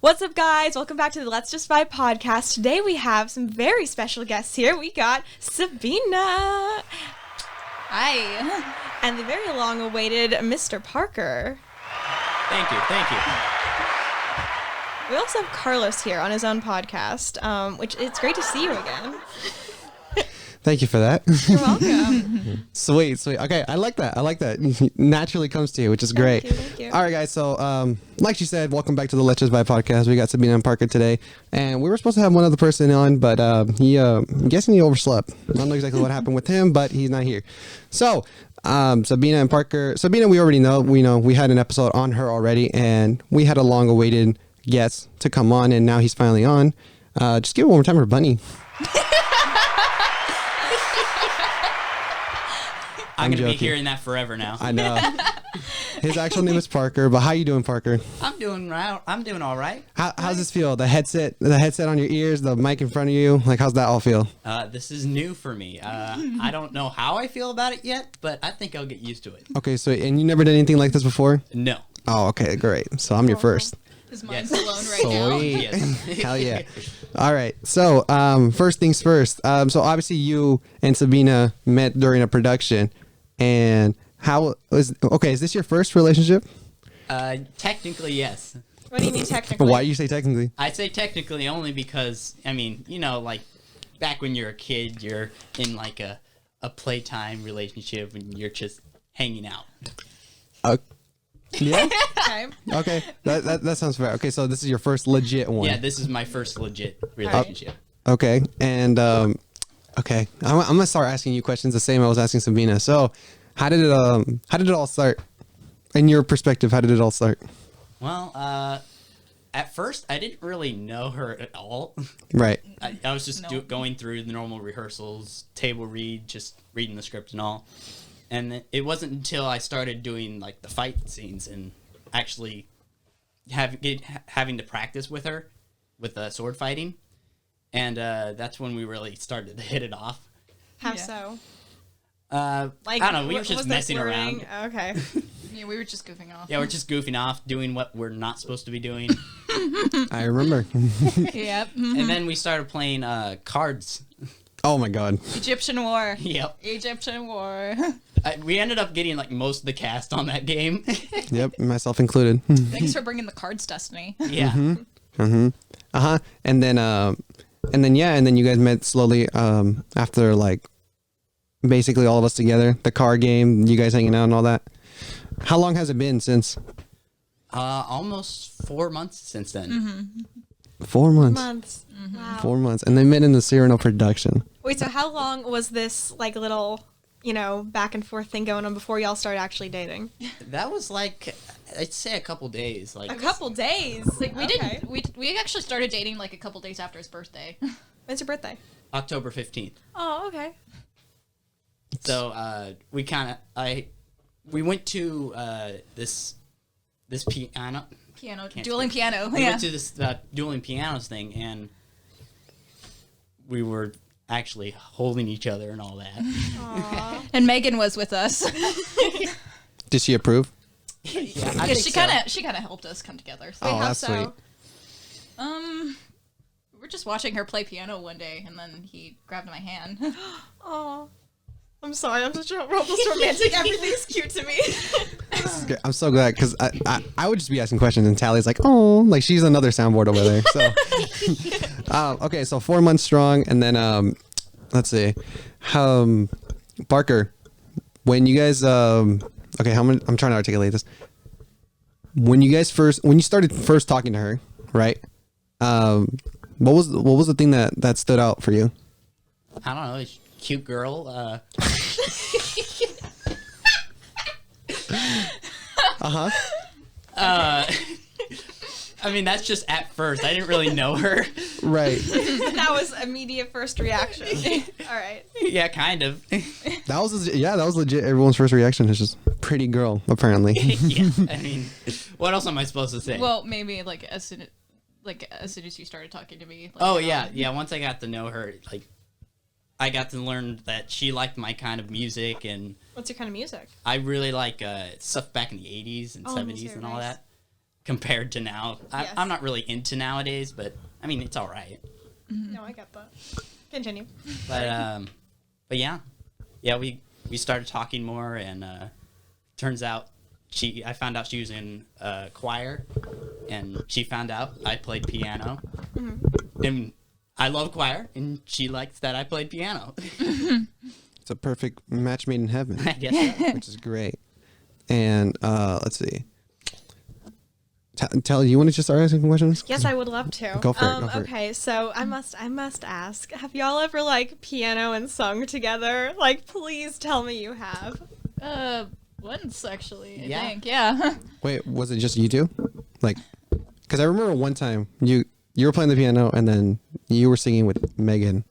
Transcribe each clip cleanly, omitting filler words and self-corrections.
What's up, guys? Welcome back to the Let's Just Vibe podcast. Today we have some very special guests here. We got Sabiene. Hi. And the very long-awaited Mr. Parker. Thank you. We also have Carlos here on his own podcast, which it's great to see you again. Thank you for that. You're welcome. Sweet. Okay, I like that. Naturally comes to you, which is great. Thank you. All right, guys. So, like she said, welcome back to the Let's Just Vibe podcast. We got Sabiene and Parker today, and we were supposed to have one other person on, but I'm guessing he overslept. I don't know exactly what happened with him, but he's not here. So, Sabiene and Parker. Sabiene, we already know. We had an episode on her already, and we had a long-awaited guest to come on, and now he's finally on. Just give it one more time for Bunny. I'm going to be hearing that forever now. I know. His actual name is Parker, but how you doing, Parker? I'm doing all right. How's this feel? The headset on your ears, the mic in front of you. Like, how's that all feel? This is new for me. I don't know how I feel about it yet, but I think I'll get used to it. Okay, so and you never did anything like this before? No. Oh, okay, great. So I'm your first. His mind's blown right now. Yes. Hell yeah. All right. So first things first. So obviously you and Sabiene met during a production, and is this your first relationship? Technically, yes. What do you mean technically? Why do you say technically? I say technically only because, like back when you're a kid, you're in like a playtime relationship and you're just hanging out. Yeah. Okay. Okay. That sounds fair. Okay, so this is your first legit one. Yeah, this is my first legit relationship. Okay, and okay, I'm gonna start asking you questions the same I was asking Sabiene. So, how did it all start? In your perspective, how did it all start? Well, at first I didn't really know her at all. Right. I was just going through the normal rehearsals, table read, just reading the script and all. And it wasn't until I started doing like the fight scenes and actually having to practice with her with sword fighting, and that's when we really started to hit it off. How so? I don't know. We were just messing around. Okay. Yeah, we were just goofing off. Yeah, we're just goofing off, doing what we're not supposed to be doing. I remember. Yep. And then we started playing cards. Oh my God. Egyptian War. Yep. Egyptian War. We ended up getting like most of the cast on that game. Yep, myself included. Thanks for bringing the cards, Destiny. Yeah. And then you guys met slowly after like basically all of us together, the card game, you guys hanging out and all that. How long has it been since? Almost 4 months since then. Mm-hmm. 4 months. Mm-hmm. Wow. 4 months, and they met in the Cyrano production. Wait, so how long was this like little, back and forth thing going on before y'all started actually dating? That was like, I'd say a couple days. Like A couple days. Like we actually started dating like a couple days after his birthday. When's your birthday? October 15th. Oh, okay. So we went to this piano. Dueling piano. We Yeah. went to this dueling pianos thing, and we were actually holding each other and all that. Aww. And Megan was with us. Did she approve? Yeah, Yeah, she kind of helped us come together. So. Wait, Oh, how that's so? sweet. We were just watching her play piano one day, and then he grabbed my hand. Oh, I'm sorry. I'm such a almost romantic. Everything's cute to me. I'm so glad because I would just be asking questions and Tally's like, oh, like she's another soundboard over there. So, okay, so 4 months strong, and then let's see, Parker, when you guys I'm trying to articulate this. When you started first talking to her, right? What was the thing that stood out for you? I don't know. Cute girl. I mean, that's just at first. I didn't really know her. Right. That was immediate first reaction. All right. Yeah, kind of. That was legit. Everyone's first reaction is just pretty girl, apparently. Yeah. I mean, what else am I supposed to say? Well, maybe like as soon as you started talking to me. Like, oh yeah. Once I got to know her, like, I got to learn that she liked my kind of music, and What's your kind of music? I really like stuff back in the 80s and 70s and all nice. that. compared to now. Yes. I'm not really into nowadays, but I mean, it's all right. No, I get that. Continue. But yeah, we started talking more, and turns out I found out she was in choir, and she found out I played piano, and I love choir, and she likes that I played piano. It's a perfect match made in heaven, I guess so. which is great. And let's see. Tally, you want to just start asking questions? Yes, I would love to. Go for it, go for it. Okay, so I must ask: have y'all ever like piano and sung together? Like, please tell me you have. Once actually, I Yeah. think. Yeah. Wait, was it just you two? Like, because I remember one time you were playing the piano and then you were singing with Megan.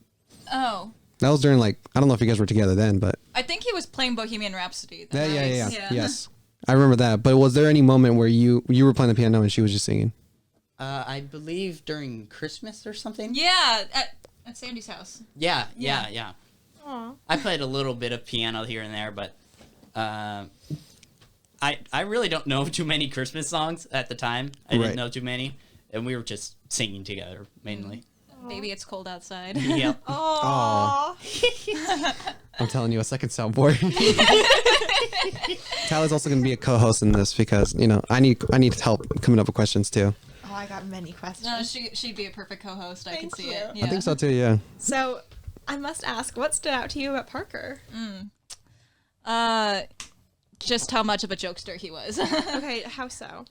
Oh. That was during like, I don't know if you guys were together then, but I think he was playing Bohemian Rhapsody. yeah, Then. yes, I remember that. But was there any moment where you were playing the piano and she was just singing? I believe during Christmas or something. Yeah, at Sandy's house. Yeah. Aw. I played a little bit of piano here and there, but I really don't know too many Christmas songs at the time. I Right. didn't know too many, and we were just singing together mainly. Baby, it's cold outside. Yep. Aw. I'm telling you, a second soundboard. Tyler's also going to be a co-host in this because I need help coming up with questions too. Oh, I got many questions. No, she'd be a perfect co-host. I can Thank see you. it. I think so too. Yeah. So, I must ask, what stood out to you about Parker? Just how much of a jokester he was. Okay, how so?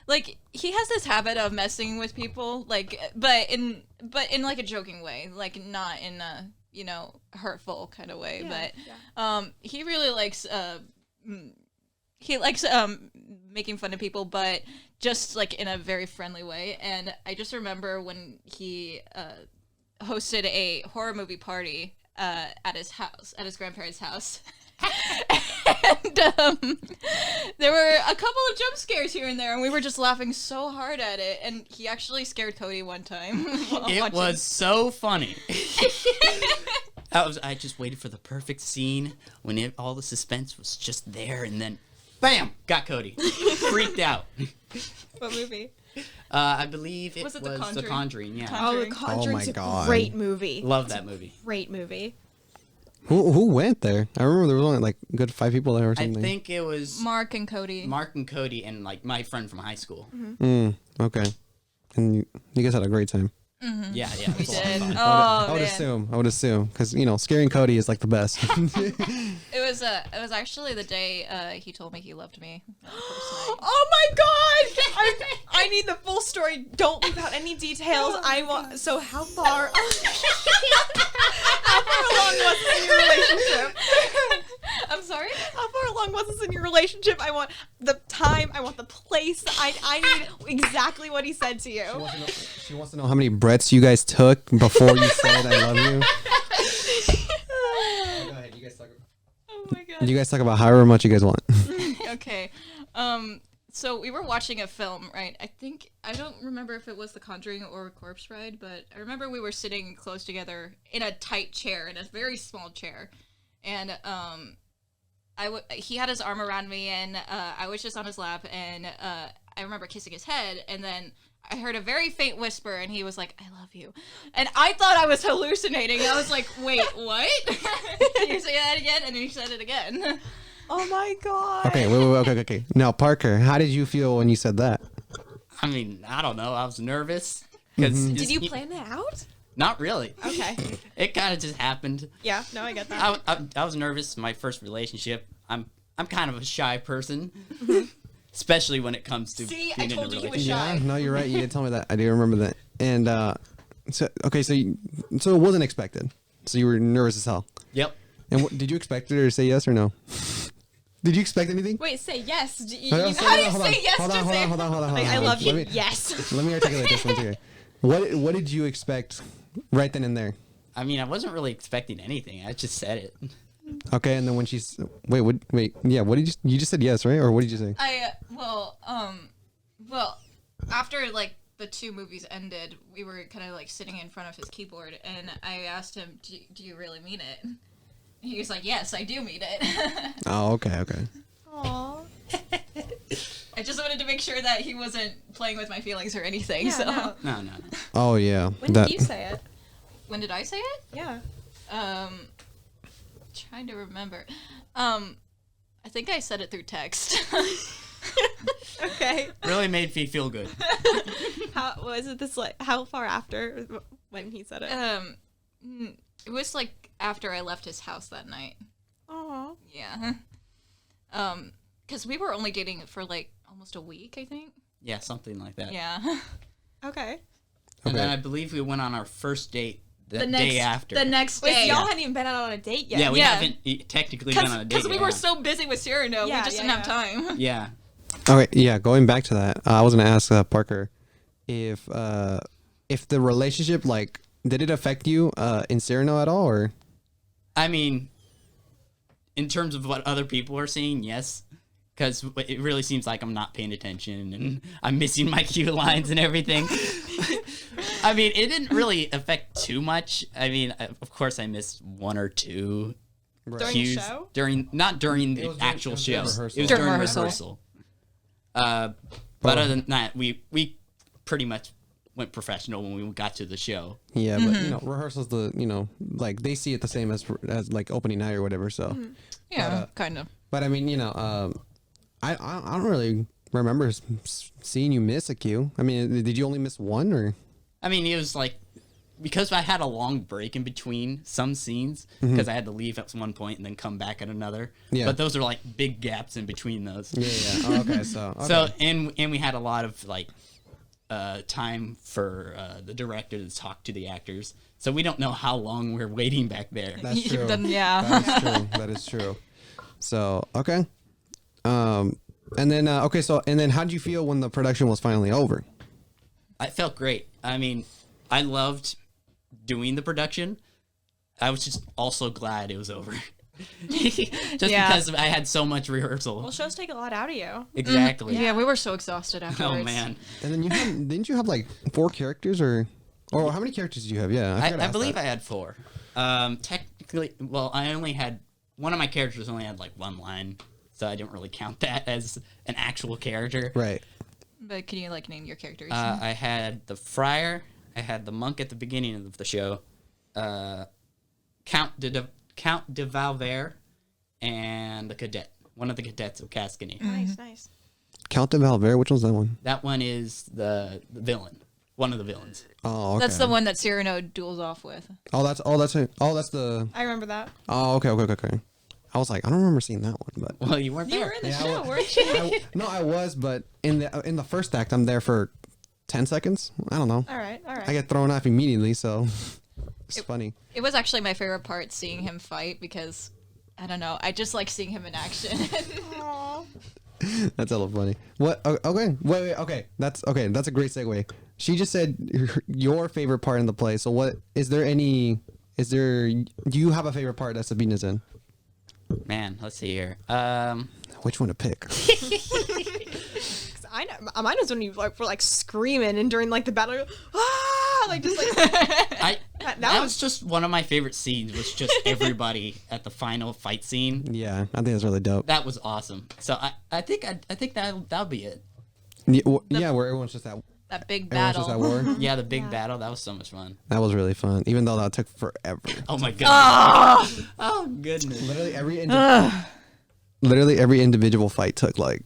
Like he has this habit of messing with people, like, but in like a joking way, like not in a hurtful kind of way. But he really likes making fun of people, but just like in a very friendly way. And I just remember when he hosted a horror movie party at his grandparents' house. And there were a couple of jump scares here and there, and we were just laughing so hard at it. And he actually scared Cody one time. It was so funny. I just waited for the perfect scene when all the suspense was just there, and then, bam, got Cody. Freaked out. What movie? I believe it Was was it The The Conjuring? Conjuring. Yeah, Oh, The Conjuring. Conjuring's Oh my God. a great movie. love that movie. Great movie. Who went there? I remember there was only like a good 5 people there or I something. think it was Mark and Cody. Mark and Cody and like my friend from high school. Okay. And you guys had a great time. Yeah, it We was a lot of did. fun. Oh, I would assume because scaring Cody is like the best. It was actually the day he told me he loved me. The first night. Oh my god! I need the full story. Don't leave out any details. I want. So how far? How far along was this in your relationship? I'm sorry? How far along was this in your relationship? I want the time. I want the place. I need exactly what he said to you. She wants to know how many breaths you guys took before you said I love you. Go ahead, you guys talk. Oh my god. You guys talk about however much you guys want. Okay. So we were watching a film, right? I don't remember if it was The Conjuring or Corpse Bride, but I remember we were sitting close together in a tight chair, in a very small chair. And he had his arm around me, and I was just on his lap, and I remember kissing his head, and then I heard a very faint whisper, and he was like, "I love you," and I thought I was hallucinating. I was like, "Wait, what?" Can you say that again? And then he said it again. Oh my god. Okay, wait, okay. Now, Parker, how did you feel when you said that? I mean, I don't know. I was nervous because Did you plan it out? Not really. Okay. It kind of just happened. Yeah. No, I get that. I was nervous. My first relationship. I'm kind of a shy person, especially when it comes to See, being I told in a you he was relationship. shy. No, you're right. You did tell me that. I do remember that. And so it wasn't expected. So you were nervous as hell. Yep. And did you expect it or say yes or no? Did you expect anything? Wait, say yes. Hold on, How do you hold on, say yes? hold on, Just hold say- on, hold on, hold on, Like, hold I on. love you. Let me- Yes. Let me articulate this one here. What did you expect right then and there? I mean, I wasn't really expecting anything. I just said it. Okay, and then when she's wait, yeah, what did you just said yes, right? Or what did you say? Well, after like the 2 movies ended, we were kind of like sitting in front of his keyboard, and I asked him, "Do you really mean it?" And he was like, "Yes, I do mean it." Oh, okay. Aww. I just wanted to make sure that he wasn't playing with my feelings or anything. Yeah, so no. No. Oh yeah. When did you say it? when did I say it? Yeah. Trying to remember. I think I said it through text. Okay. Really made me feel good. How was it? This like how far after when he said it? It was like after I left his house that night. Oh. Yeah. Because we were only dating for like almost a week, I think. Yeah, something like that. Yeah. Okay. And then Okay. I believe we went on our first date the next day after. The next Wait, so day. y'all hadn't even been out on a date yet. Yeah, we Yeah. haven't technically been on a date Because we yet. were so busy with Cyrano, Yeah, we just yeah, didn't have time. Yeah. Okay, yeah. Going back to that, I was gonna ask Parker if the relationship like did it affect you in Cyrano at all, or I mean, in terms of what other people are seeing, yes. Because it really seems like I'm not paying attention and I'm missing my cue lines and everything. I mean, it didn't really affect too much. I mean, of course, I missed one or two During the cues show? not during the was during- actual it was show. during It rehearsal. was During during rehearsal. rehearsal. But other than that, we pretty much went professional when we got to the show. yeah, but you know, rehearsals like they see it the same as like opening night or whatever. So, Yeah, kind of. but I mean, I don't really remember seeing you miss a cue. I mean, did you only miss one or? I mean, it was like because I had a long break in between some scenes because I had to leave at one point and then come back at another. Yeah. But those are like big gaps in between those. Yeah. Oh, okay. So. Okay. So and we had a lot of like time for the director to talk to the actors. So we don't know how long we're waiting back there. That's true. Yeah. That's true. That is true. So okay. And then okay. So and then how did you feel when the production was finally over? I felt great. I mean, I loved doing the production. I was just also glad it was over. Just Yeah. because I had so much rehearsal. Well, shows take a lot out of you. Exactly. Yeah, we were so exhausted afterwards. Oh man. And then didn't you have like 4 characters or how many characters did you have? Yeah, I believe I had 4. Technically, well, I only had one of my characters only had like one line, so I didn't really count that as an actual character. Right. But can you like name your characters? I had the friar, I had the monk at the beginning of the show, Count de Valverde, and the cadet, one of the cadets of Cascany. Nice. Count de Valverde. Which one's that one? That one is the villain, one of the villains. Oh, okay. That's the one that Cyrano duels off with. That's the. I remember that. Oh, okay. I was like, I don't remember seeing that one, but Well, you weren't You there. were in the Yeah, show, weren't you? no, I was, but in the first act, I'm there for 10 seconds. I don't know. All right. I get thrown off immediately, so it's funny. It was actually my favorite part seeing him fight because I don't know, I just like seeing him in action. Aw. That's hella funny. What? Okay, wait. Okay, that's okay. That's a great segue. She just said your favorite part in the play. So what? Is there? Do you have a favorite part that Sabina's in? Man, let's see here. Which one to pick? I know. Mine was when you like were like screaming and during like the battle, like just like That was just one of my favorite scenes. Was just everybody at the final fight scene. Yeah, I think that's really dope. That was awesome. So I think that'll be it. Yeah, where everyone's just at. That big Everyone's battle. just at war. Yeah, the big battle. That was so much fun. That was really fun, even though that took forever. Oh my goodness. Oh goodness. Literally every individual fight took like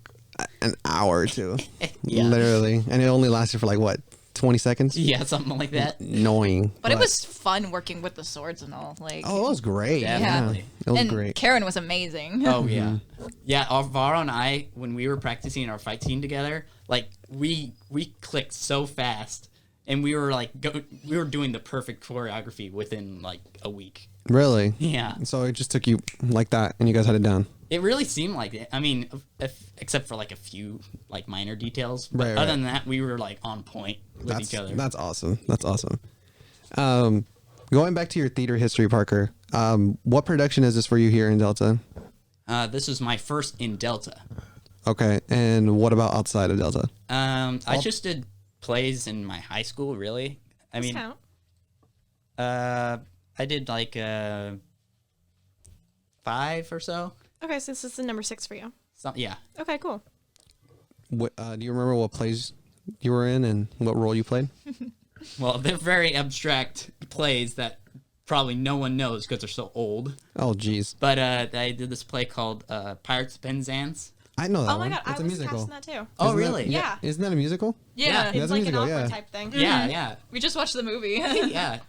an hour or two. Yeah. Literally, and it only lasted for like what, 20 seconds? Yeah, something like that. Annoying. But it was fun working with the swords and all. Like, Oh, it was great. Definitely. Yeah, it was and great. Karen was amazing. Oh yeah, yeah. Alvaro and I, when we were practicing our fight scene together, like we clicked so fast, and we were like we were doing the perfect choreography within like a week. Really? Yeah, So it just took you like that, and you guys had it down. it really seemed like it. I mean, except for like a few like minor details, but Right, other right. than that, we were like on point with each other. That's awesome. That's awesome. Going back to your theater history, Parker. What production is this for you here in Delta? This was my first in Delta. Okay, and what about outside of Delta? I just did plays in my high school. Really, I mean, count. I did like 5 or so. Okay, so this is the number 6 for you. Yeah. Okay, cool. Do you remember what plays you were in and what role you played? Well, they're very abstract plays that probably no one knows because they're so old. Oh, jeez. But I did this play called Pirates of Penzance. I know that Oh my one. god, It's I a was musical. casting that too. Oh, Isn't that- really? Yeah. Isn't that a musical? Yeah. Yeah. It's That's a like an musical, opera yeah. type thing. Yeah, yeah, We just watched the movie. yeah.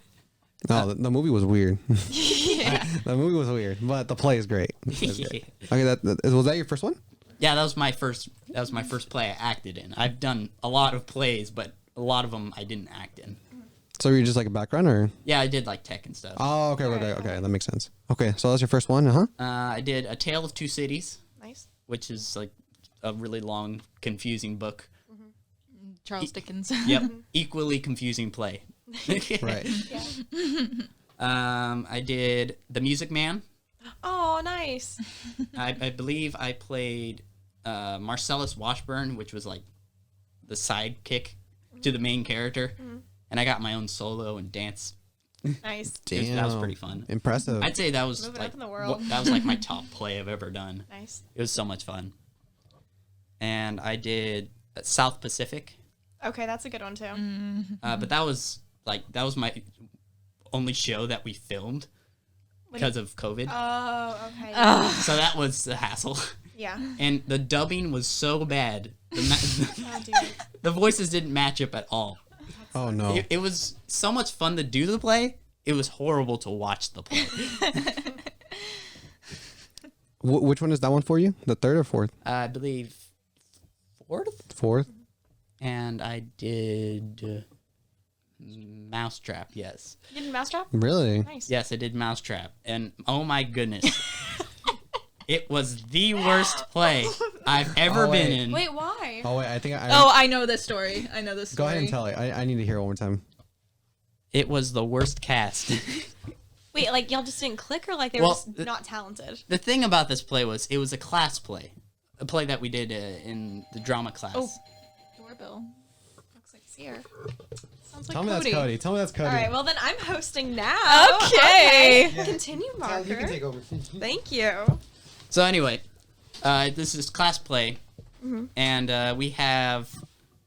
No, the movie was weird. Yeah. The movie was weird, but the play is great. It's great. Okay, was that your first one? Yeah, that was my first. That was my first play I acted in. I've done a lot of plays, but a lot of them I didn't act in. So were you just like a background, or? Yeah, I did like tech and stuff. Oh, okay, that makes sense. Okay, so that's your first one, huh? I did A Tale of Two Cities, Nice. which is like a really long, confusing book. Charles Dickens. Yep, equally confusing play. Right. Yeah. I did The Music Man. Oh, nice. I believe I played Marcellus Washburn, which was like the sidekick to the main character, and I got my own solo and dance. Nice. Damn. That was pretty fun. Impressive. I'd say that was Moving like up in the world. that was like my top play I've ever done. Nice. It was so much fun. And I did South Pacific, Okay, that's a good one too. but that was my only show that we filmed because of COVID. Oh, okay. So that was a hassle. Yeah. And the dubbing was so bad. Oh, dude. The voices didn't match up at all. Oh no. It was so much fun to do the play. It was horrible to watch the play. Which one is that one for you? The third or fourth? I believe fourth, Fourth. and I did Mousetrap. Yes, You did Mousetrap? Really? Nice. yes, I did Mousetrap, and oh my goodness, it was the worst play I've ever Oh, been wait. in. Wait, why? Oh wait, I think Oh, I know this story. I know this Go story. ahead and tell it. I need to hear it one more time. It was the worst cast. Wait, like y'all just didn't click, or like they Well, were just not talented? The thing about this play was it was a class play, a play that we did in the drama class. Oh. Doorbell. Looks like it's here. Sounds like Tell me that's Cody. Cody. Tell me that's Cody. All right, well then I'm hosting now. Okay. Continue, Marker. You can take over. Thank you. So anyway, this is class play, and we have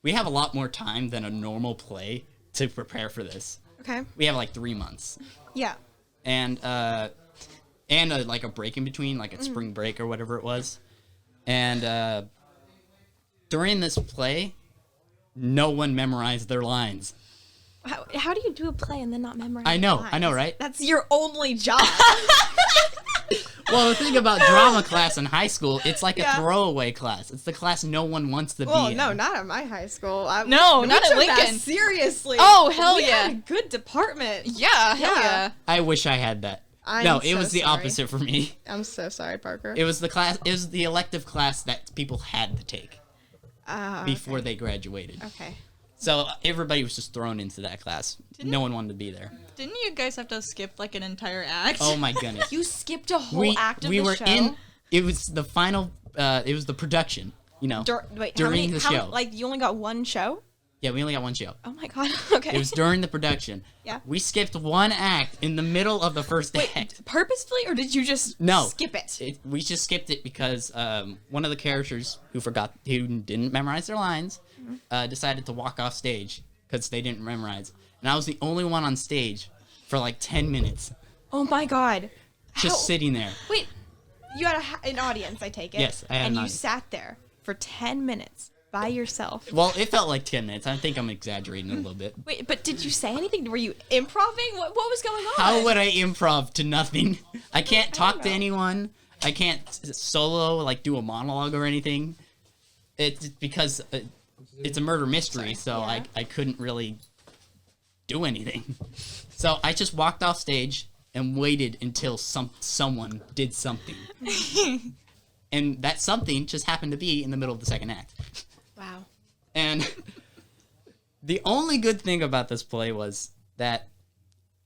a lot more time than a normal play to prepare for this. Okay. We have like 3 months, Yeah. and like a break in between, like a spring break or whatever it was, and during this play, no one memorized their lines. How do you do a play and then not memorize? I know, lines? right? That's your only job. Well, the thing about drama class in high school, it's like a Yeah. throwaway class. It's the class no one wants to Well, be in. no, not at my high school. No, we not at took that Lincoln. seriously. Oh, hell we yeah. had a good department. Yeah, hell Yeah. yeah. I wish I had that. I'm No, it so was the sorry. opposite for me. I'm so sorry, Parker. It was the class. It was the elective class that people had to take before they graduated. Okay. So everybody was just thrown into that class. No one wanted to be there. Didn't you guys have to skip like an entire act? Oh my goodness. You skipped a whole act of the were show. in. It was the final. It was the production. You know, Wait, during the show. Like you only got one show? Yeah, we only got one show. Oh my god. Okay. It was during the production. Yeah. We skipped one act in the middle of the first act. Wait, purposefully, or did you just No. skip it? We just skipped it because one of the characters who didn't memorize their lines, decided to walk off stage because they didn't memorize. And I was the only one on stage for like 10 minutes, Oh my god. just sitting there. Wait, you had an audience, I take it. Yes, I had And an you audience. sat there for 10 minutes by yourself. Well, it felt like 10 minutes. I think I'm exaggerating a little bit. Wait, but did you say anything? Were you improving? What was going on? How would I improv to nothing? I can't talk to know. anyone. I can't solo, like do a monologue or anything. It's because it's a murder mystery, so Yeah. I couldn't really do anything. So I just walked off stage and waited until someone did something. And that something just happened to be in the middle of the second act. Wow. And the only good thing about this play was that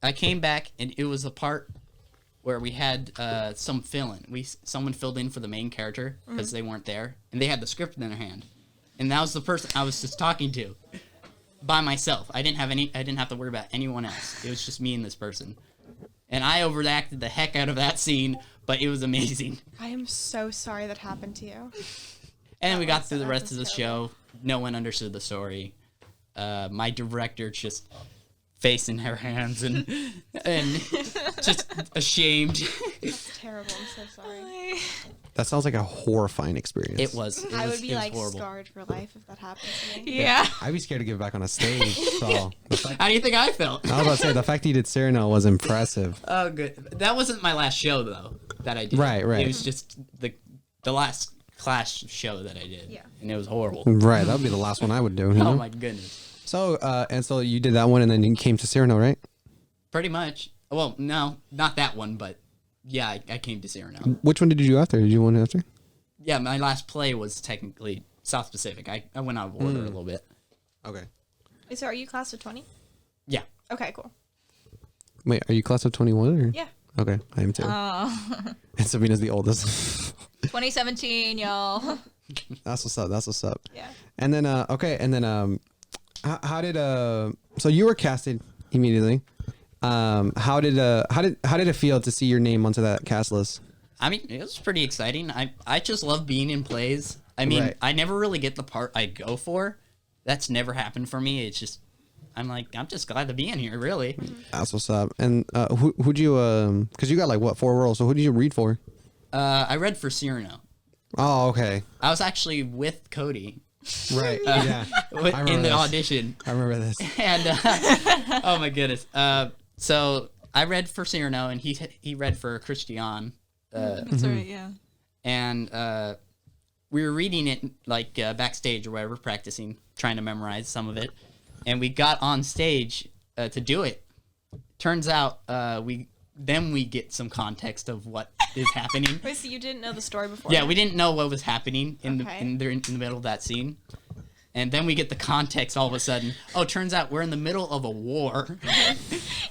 I came back and it was a part where we had some fill-in. Someone filled in for the main character because they weren't there, and they had the script in their hand. And that was the person I was just talking to by myself. I didn't have to worry about anyone else. It was just me and this person. And I overacted the heck out of that scene, but it was amazing. I am so sorry that happened to you. And then we got was- through the that rest was of the terrible. show. No one understood the story. My director just face in her hands and just ashamed. That's terrible. I'm so sorry. That sounds like a horrifying experience. It was. I would be it was like horrible. scarred for life if that happened to me. Yeah. I'd be scared to get back on a stage. So the fact, How do you think I felt? I was about to say the fact you did Cyrano was impressive. Oh, good. That wasn't my last show though that I did. Right, right. It was just the last class show that I did. Yeah. And it was horrible. Right, that would be the last one I would do. You know? Oh my goodness. So and so you did that one, and then you came to Cyrano, right? Pretty much. Well, no, not that one, but yeah, I came to Cyrano. Which one did you do after? Did you one after? Yeah, my last play was technically South Pacific. I went out of order a little bit. Okay. So are you class of 20? Yeah. Okay, cool. Wait, are you class of 21 or? Yeah. Okay, I am too. Oh. And Sabina's the oldest. 2017, y'all. That's what's up. That's what's up. Yeah. And then okay, and then how did so you were casted immediately. How did it feel to see your name onto that cast list? I mean, it was pretty exciting. I just love being in plays. I mean, Right. I never really get the part I go for. That's never happened for me. It's just, I'm just glad to be in here, really. That's what's up. And who'd you because you got like what 4 roles? So who did you read for? I read for Cyrano. Oh, okay. I was actually with Cody Right. Yeah. in the this. audition. I remember this. And, oh my goodness. So I read for Cyrano and he read for Christian. That's right, yeah. And we were reading it like backstage or whatever, practicing, trying to memorize some of it. And we got on stage to do it. Turns out we get some context of what is happening. Wait, so you didn't know the story before? Yeah, we didn't know what was happening in Okay. the middle of that scene. And then we get the context all of a sudden. Oh, turns out we're in the middle of a war.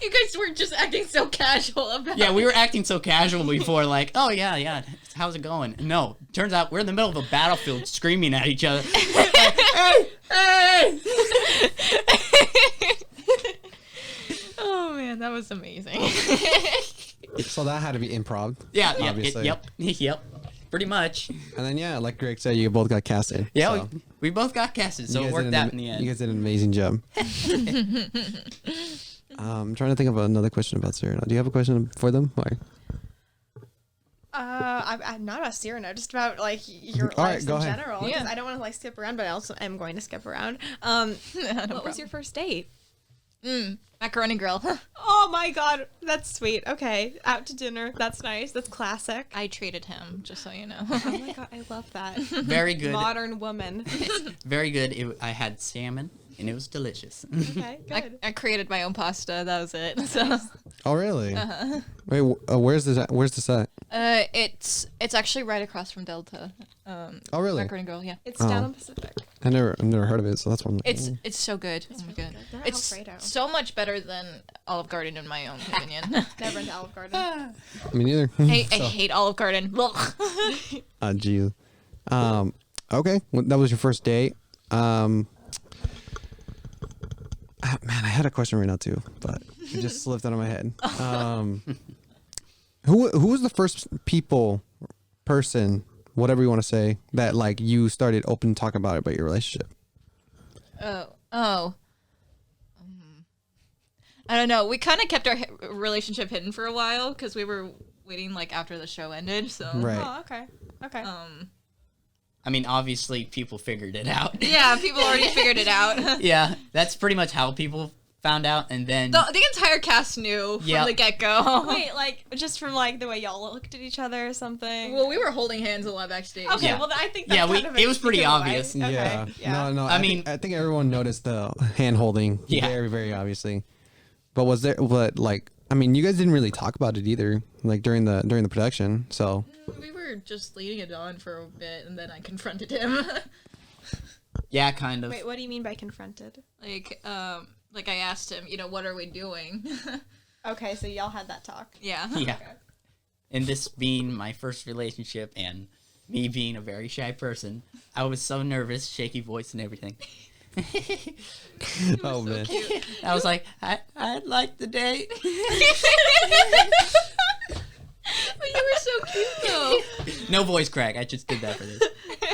You guys were just acting so casual about Yeah, we were acting so casual before, like, oh, yeah, how's it going? No, turns out we're in the middle of a battlefield screaming at each other. Hey, hey! Oh man, that was amazing. So that had to be improv. Yeah, Obviously. yep, pretty much. And then yeah, like Greg said, you both got casted. Yeah, so. we both got casted, so You it guys worked did out in the end. You guys did an amazing job. I'm trying to think of another question about Cyrano. Do you have a question for them? Or? I'm not about Cyrano, just about like your All right, lives go in ahead. general. 'Cause Yeah. I don't want to like skip around, but I also am going to skip around. No What was your first date? Macaroni grill? Oh my god, that's sweet. Okay, out to dinner. That's nice. That's classic. I treated him, just so you know. Oh my god, I love that. Very good. Modern woman. Very good. I had salmon, and it was delicious. Okay, good. I created my own pasta. That was it. So, Oh really? Wait, where's this at? Where's this at? it's actually right across from Delta. Oh really? Macaroni grill, yeah. It's down on Pacific. I've never heard of it, so that's one. It's so good. Oh my god. They're It's Alfredo. so much better than Olive Garden in my own opinion. Never into Olive Garden. Me neither. I hate Olive Garden. Ugh. Geez. Okay, well, that was your first date. Man, I had a question right now too, but it just slipped out of my head. Who was the first person, whatever you want to say, that like you started open talking about your relationship? Oh. I don't know. We kind of kept our relationship hidden for a while because we were waiting like after the show ended. So Right. Oh, okay. Okay. I mean, obviously, people figured it out. yeah, people already figured it out. Yeah, that's pretty much how people found out, and then The entire cast knew Yeah. from the get go. Wait, like just from like the way y'all looked at each other or something. Well, we were holding hands a lot backstage. Okay, Yeah. well I think that's Yeah, kind of it was pretty obvious. Okay, Yeah. No. I mean- I think everyone noticed the hand holding. Yeah. Very, very obviously. But I mean, you guys didn't really talk about it either, like during the production. So We were just leading it on for a bit, and then I confronted him. yeah, kind of. Wait, what do you mean by confronted? like I asked him, what are we doing? Okay, so y'all had that talk. yeah. Yeah. And this being my first relationship and me being a very shy person, I was so nervous, shaky voice and everything. oh man. I was like, I'd like the date. But you were so cute though. No voice crack. I just did that for this.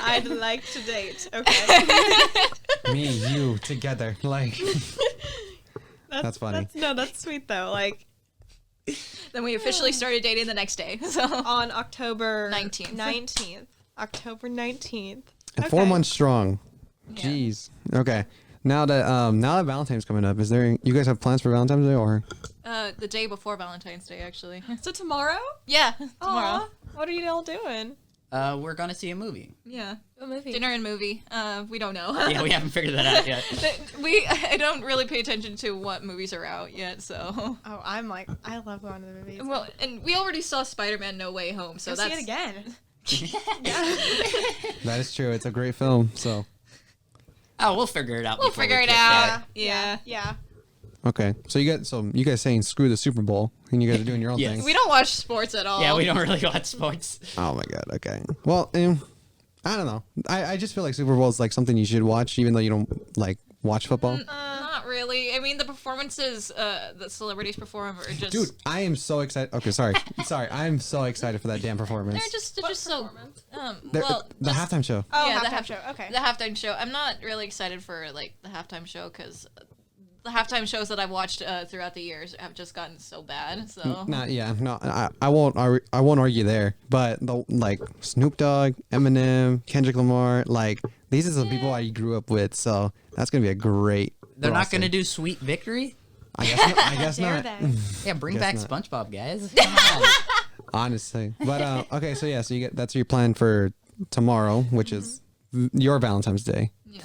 I'd like to date. Okay. Me, you, together. Like, that's funny. That's sweet though. Like Then we officially started dating the next day. So on October 19th. October 19th. And 4 months strong. Jeez. Okay. Now that Valentine's coming up, you guys have plans for Valentine's Day or? The day before Valentine's Day, actually. So tomorrow? Yeah, tomorrow. Aw, what are you all doing? We're gonna see a movie. Yeah. What movie? Dinner and movie. We don't know. Yeah, we haven't figured that out yet. I don't really pay attention to what movies are out yet, so. Oh, I love going to the movies. Well, and we already saw Spider-Man No Way Home, so Go that's see it again. That is true. It's a great film. So. Oh, we'll figure it out. We'll before figure we it get out. there. Yeah. Okay. So you guys saying screw the Super Bowl and you guys are doing your own Yes. thing. We don't watch sports at all. Yeah, we don't really watch sports. Oh my god. Okay. Well, I don't know. I just feel like Super Bowl is like something you should watch, even though you don't like watch football. Not really. I mean, the performances the celebrities perform are just. Dude, I am so excited. Okay, sorry. I'm so excited for that damn performance. They're just so. The halftime show. Oh, Yeah, halftime show. Okay. The halftime show. I'm not really excited for like the halftime show because the halftime shows that I've watched throughout the years have just gotten so bad. So. I won't argue there. But like Snoop Dogg, Eminem, Kendrick Lamar, like these are some people I grew up with. So that's gonna be a great. They're not roster. gonna do Sweet Victory. I guess Dare not. they? Yeah, bring Guess back not. SpongeBob, guys. Come on. Honestly, but okay. So yeah, that's your plan for tomorrow, which is your Valentine's Day. Yeah.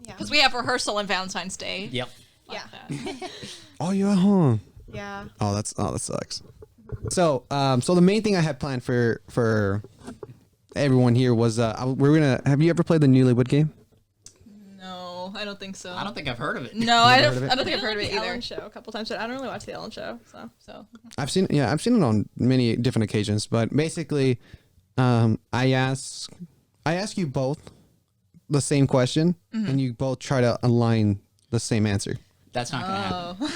Yeah. Because we have rehearsal on Valentine's Day. Yep. Yeah. That. Oh, you're at home. Yeah. Oh, that sucks. So, so the main thing I had planned for everyone here was we're gonna. Have you ever played the Newlywed Game? No, I don't think so. I don't think I've heard of it. No, I Never don't. heard of it? I don't think I've heard of it The either. Ellen Show a couple times, but I don't really watch the Ellen Show. So. I've seen it on many different occasions, but basically, I ask you both the same question, and you both try to align the same answer. That's not gonna happen.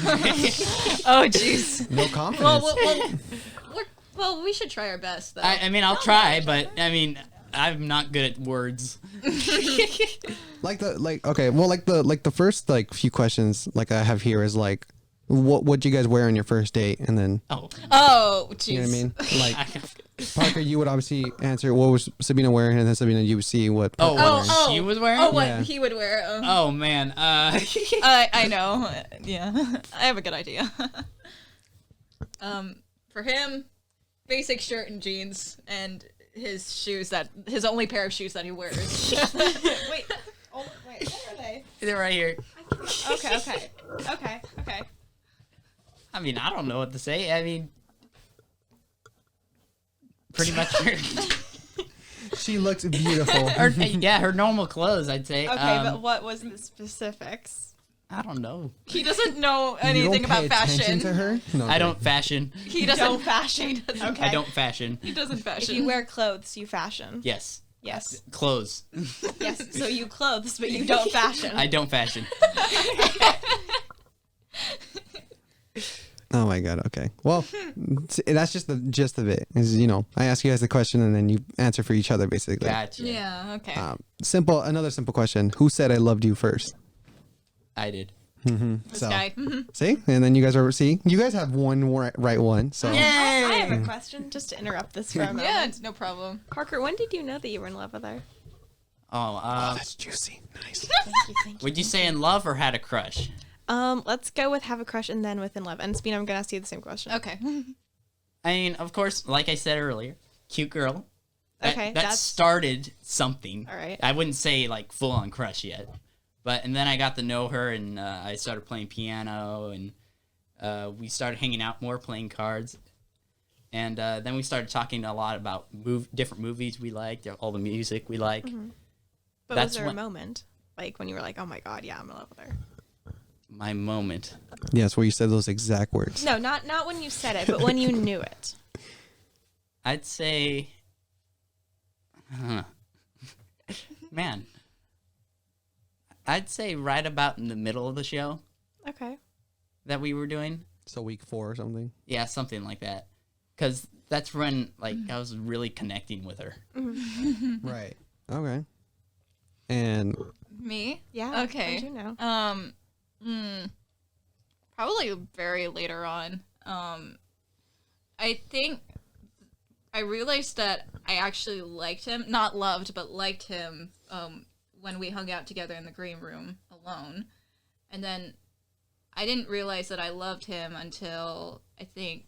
Oh, jeez. No confidence. Well, we should try our best, though. I mean, I'll try, but I mean, I'm not good at words. the first like few questions like I have here is like, what do you guys wear on your first date, and then Oh, jeez. you know what I mean? Like Parker, you would obviously answer what was Sabina wearing, and then Sabina, you would see what. Parker was wearing. She was wearing. Oh, what Yeah. he would wear. Oh man. I know. Yeah, I have a good idea. For him, basic shirt and jeans, and his only pair of shoes that he wears. Wait. Oh, wait. Where are they? They're right here. Okay. I mean, I don't know what to say. I mean, pretty much She looks beautiful. her normal clothes, I'd say. Okay, but what was the specifics? I don't know. He doesn't know You anything don't pay about attention fashion. to her? No, I don't fashion. He doesn't Don't fashion. Okay. I don't fashion. He doesn't If fashion. you wear clothes, you fashion. Yes. Yes. Clothes. Yes. So you clothes, but you don't fashion. I don't fashion. Oh my god. Okay. Well, that's just the gist of it. Is I ask you guys the question and then you answer for each other basically. Gotcha. Yeah. Okay. Another simple question. Who said I loved you first? I did. this So guy. see, and then you guys have one right one. So I have a question, just to interrupt this for a moment. Yeah, it's no problem. Parker, when did you know that you were in love with her? Oh, that's juicy. Nice. Thank you. would you say in love or had a crush? Let's go with have a crush and then with in love. And Sabina, I'm gonna ask you the same question. Okay. I mean, of course, like I said earlier, cute girl. Okay, That that's- started something. All right. I wouldn't say like full on crush yet, and then I got to know her, and I started playing piano, and we started hanging out more, playing cards, and then we started talking a lot about different movies we liked, all the music we like. But That's was there when- a moment, like when you were like, "Oh my God, yeah, I'm in love with her"? My moment. Yes, where you said those exact words. No, not when you said it, but when you knew it. I'd say, man, I'd say right about in the middle of the show Okay. that we were doing. So week 4 or something. Yeah, something like that. Because that's when like I was really connecting with her. Right. Okay. And Me? Yeah. Okay. How'd you know? Probably very later on. I think I realized that I actually liked him, not loved, but liked him when we hung out together in the green room alone. And then I didn't realize that I loved him until I think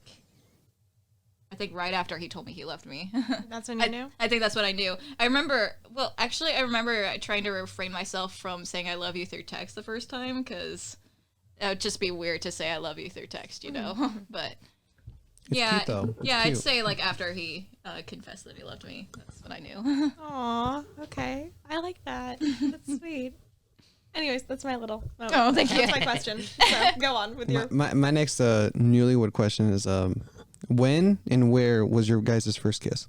right after he told me he loved me. That's when you knew? I think that's what I knew. I remember trying to refrain myself from saying I love you through text the first time, because it would just be weird to say I love you through text, you know? But it's cute, though. It's I'd cute. say like after he confessed that he loved me, that's when I knew. Aw, okay. I like that. That's sweet. Anyways, that's my little. Oh, thank you. That's my question. So go on with your. My next newlywed question is when and where was your guys' first kiss?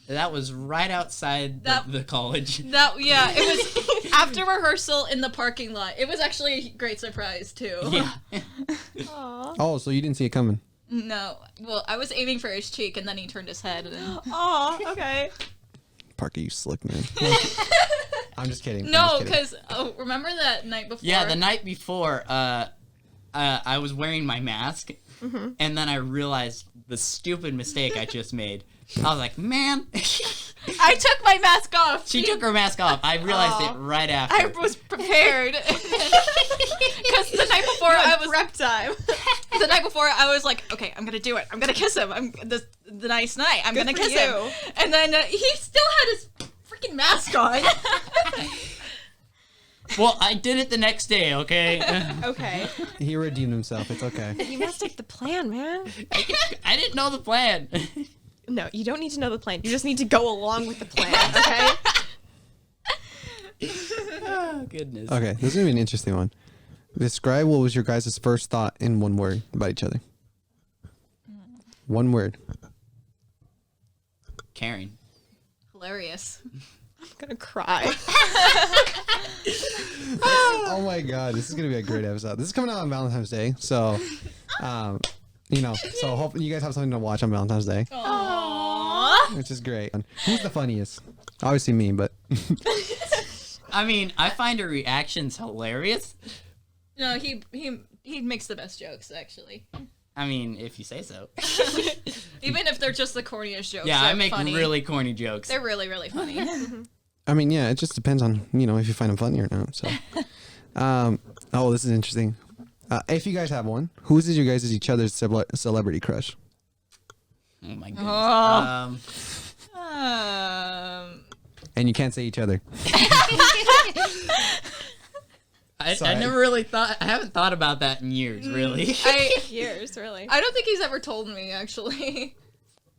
That was right outside the college. It was after rehearsal in the parking lot. It was actually a great surprise too. Yeah. Aw. Oh, so you didn't see it coming? No, well, I was aiming for his cheek, and then he turned his head. And Aw, okay. Parker, you slick man. I'm just kidding. no, because remember that night before? Yeah, the night before, I was wearing my mask, and then I realized the stupid mistake I just made. I was like, man. I took my mask off. She took her mask off. I realized it right after. I was prepared. Because the night before I was prep time. the night before I was like, okay, I'm gonna do it. I'm gonna kiss him. The nice night. I'm Good gonna for kiss you. him. And then he still had his freaking mask on. Well, I did it the next day, okay? Okay. He redeemed himself. It's okay. You messed up the plan, man. I didn't know the plan. No, you don't need to know the plan. You just need to go along with the plan, okay? Oh, goodness. Okay, this is gonna be an interesting one. Describe what was your guys' first thought in one word about each other. One word. Caring. Hilarious. I'm gonna cry. Oh my god, this is gonna be a great episode. This is coming out on Valentine's Day, so so hopefully you guys have something to watch on Valentine's Day, Aww. which is great. Who's the funniest? Obviously me, but I mean, I find her reactions hilarious. No, he makes the best jokes, actually. I mean, if you say so. Even if they're just the corniest jokes. Yeah, I they're make funny. really corny jokes. They're really, really funny. I mean, yeah, it just depends on if you find them funny or not. So, oh, this is interesting. If you guys have one, whose is your guys' each other's celebrity crush? Oh my goodness. And you can't say each other. I never really thought. I haven't thought about that in years, really. Years, really. I don't think he's ever told me, actually.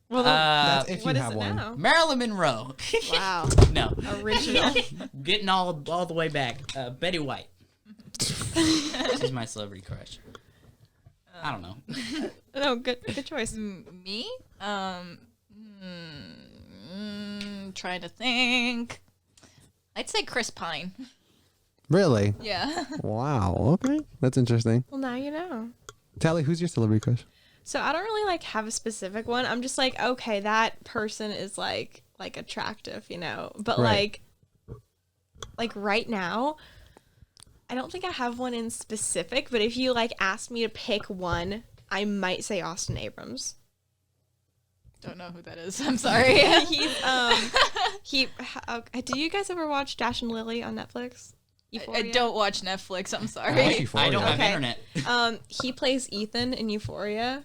Well, That's if you what is have it one. now? Marilyn Monroe. Wow. No. Original. Getting all the way back. Betty White. She's my celebrity crush. I don't know. No, good choice. Me? Trying to think. I'd say Chris Pine. Really? Yeah. Wow. Okay, that's interesting. Well, now you know. Tally, who's your celebrity crush? So I don't really have a specific one. I'm just like, okay, that person is like attractive, But Right. like right now, I don't think I have one in specific, but if you asked me to pick one, I might say Austin Abrams. Don't know who that is. I'm sorry. Do you guys ever watch Dash and Lily on Netflix? I Euphoria? don't watch Netflix. I'm I sorry. like Euphoria. I don't have Okay. internet. He plays Ethan in Euphoria.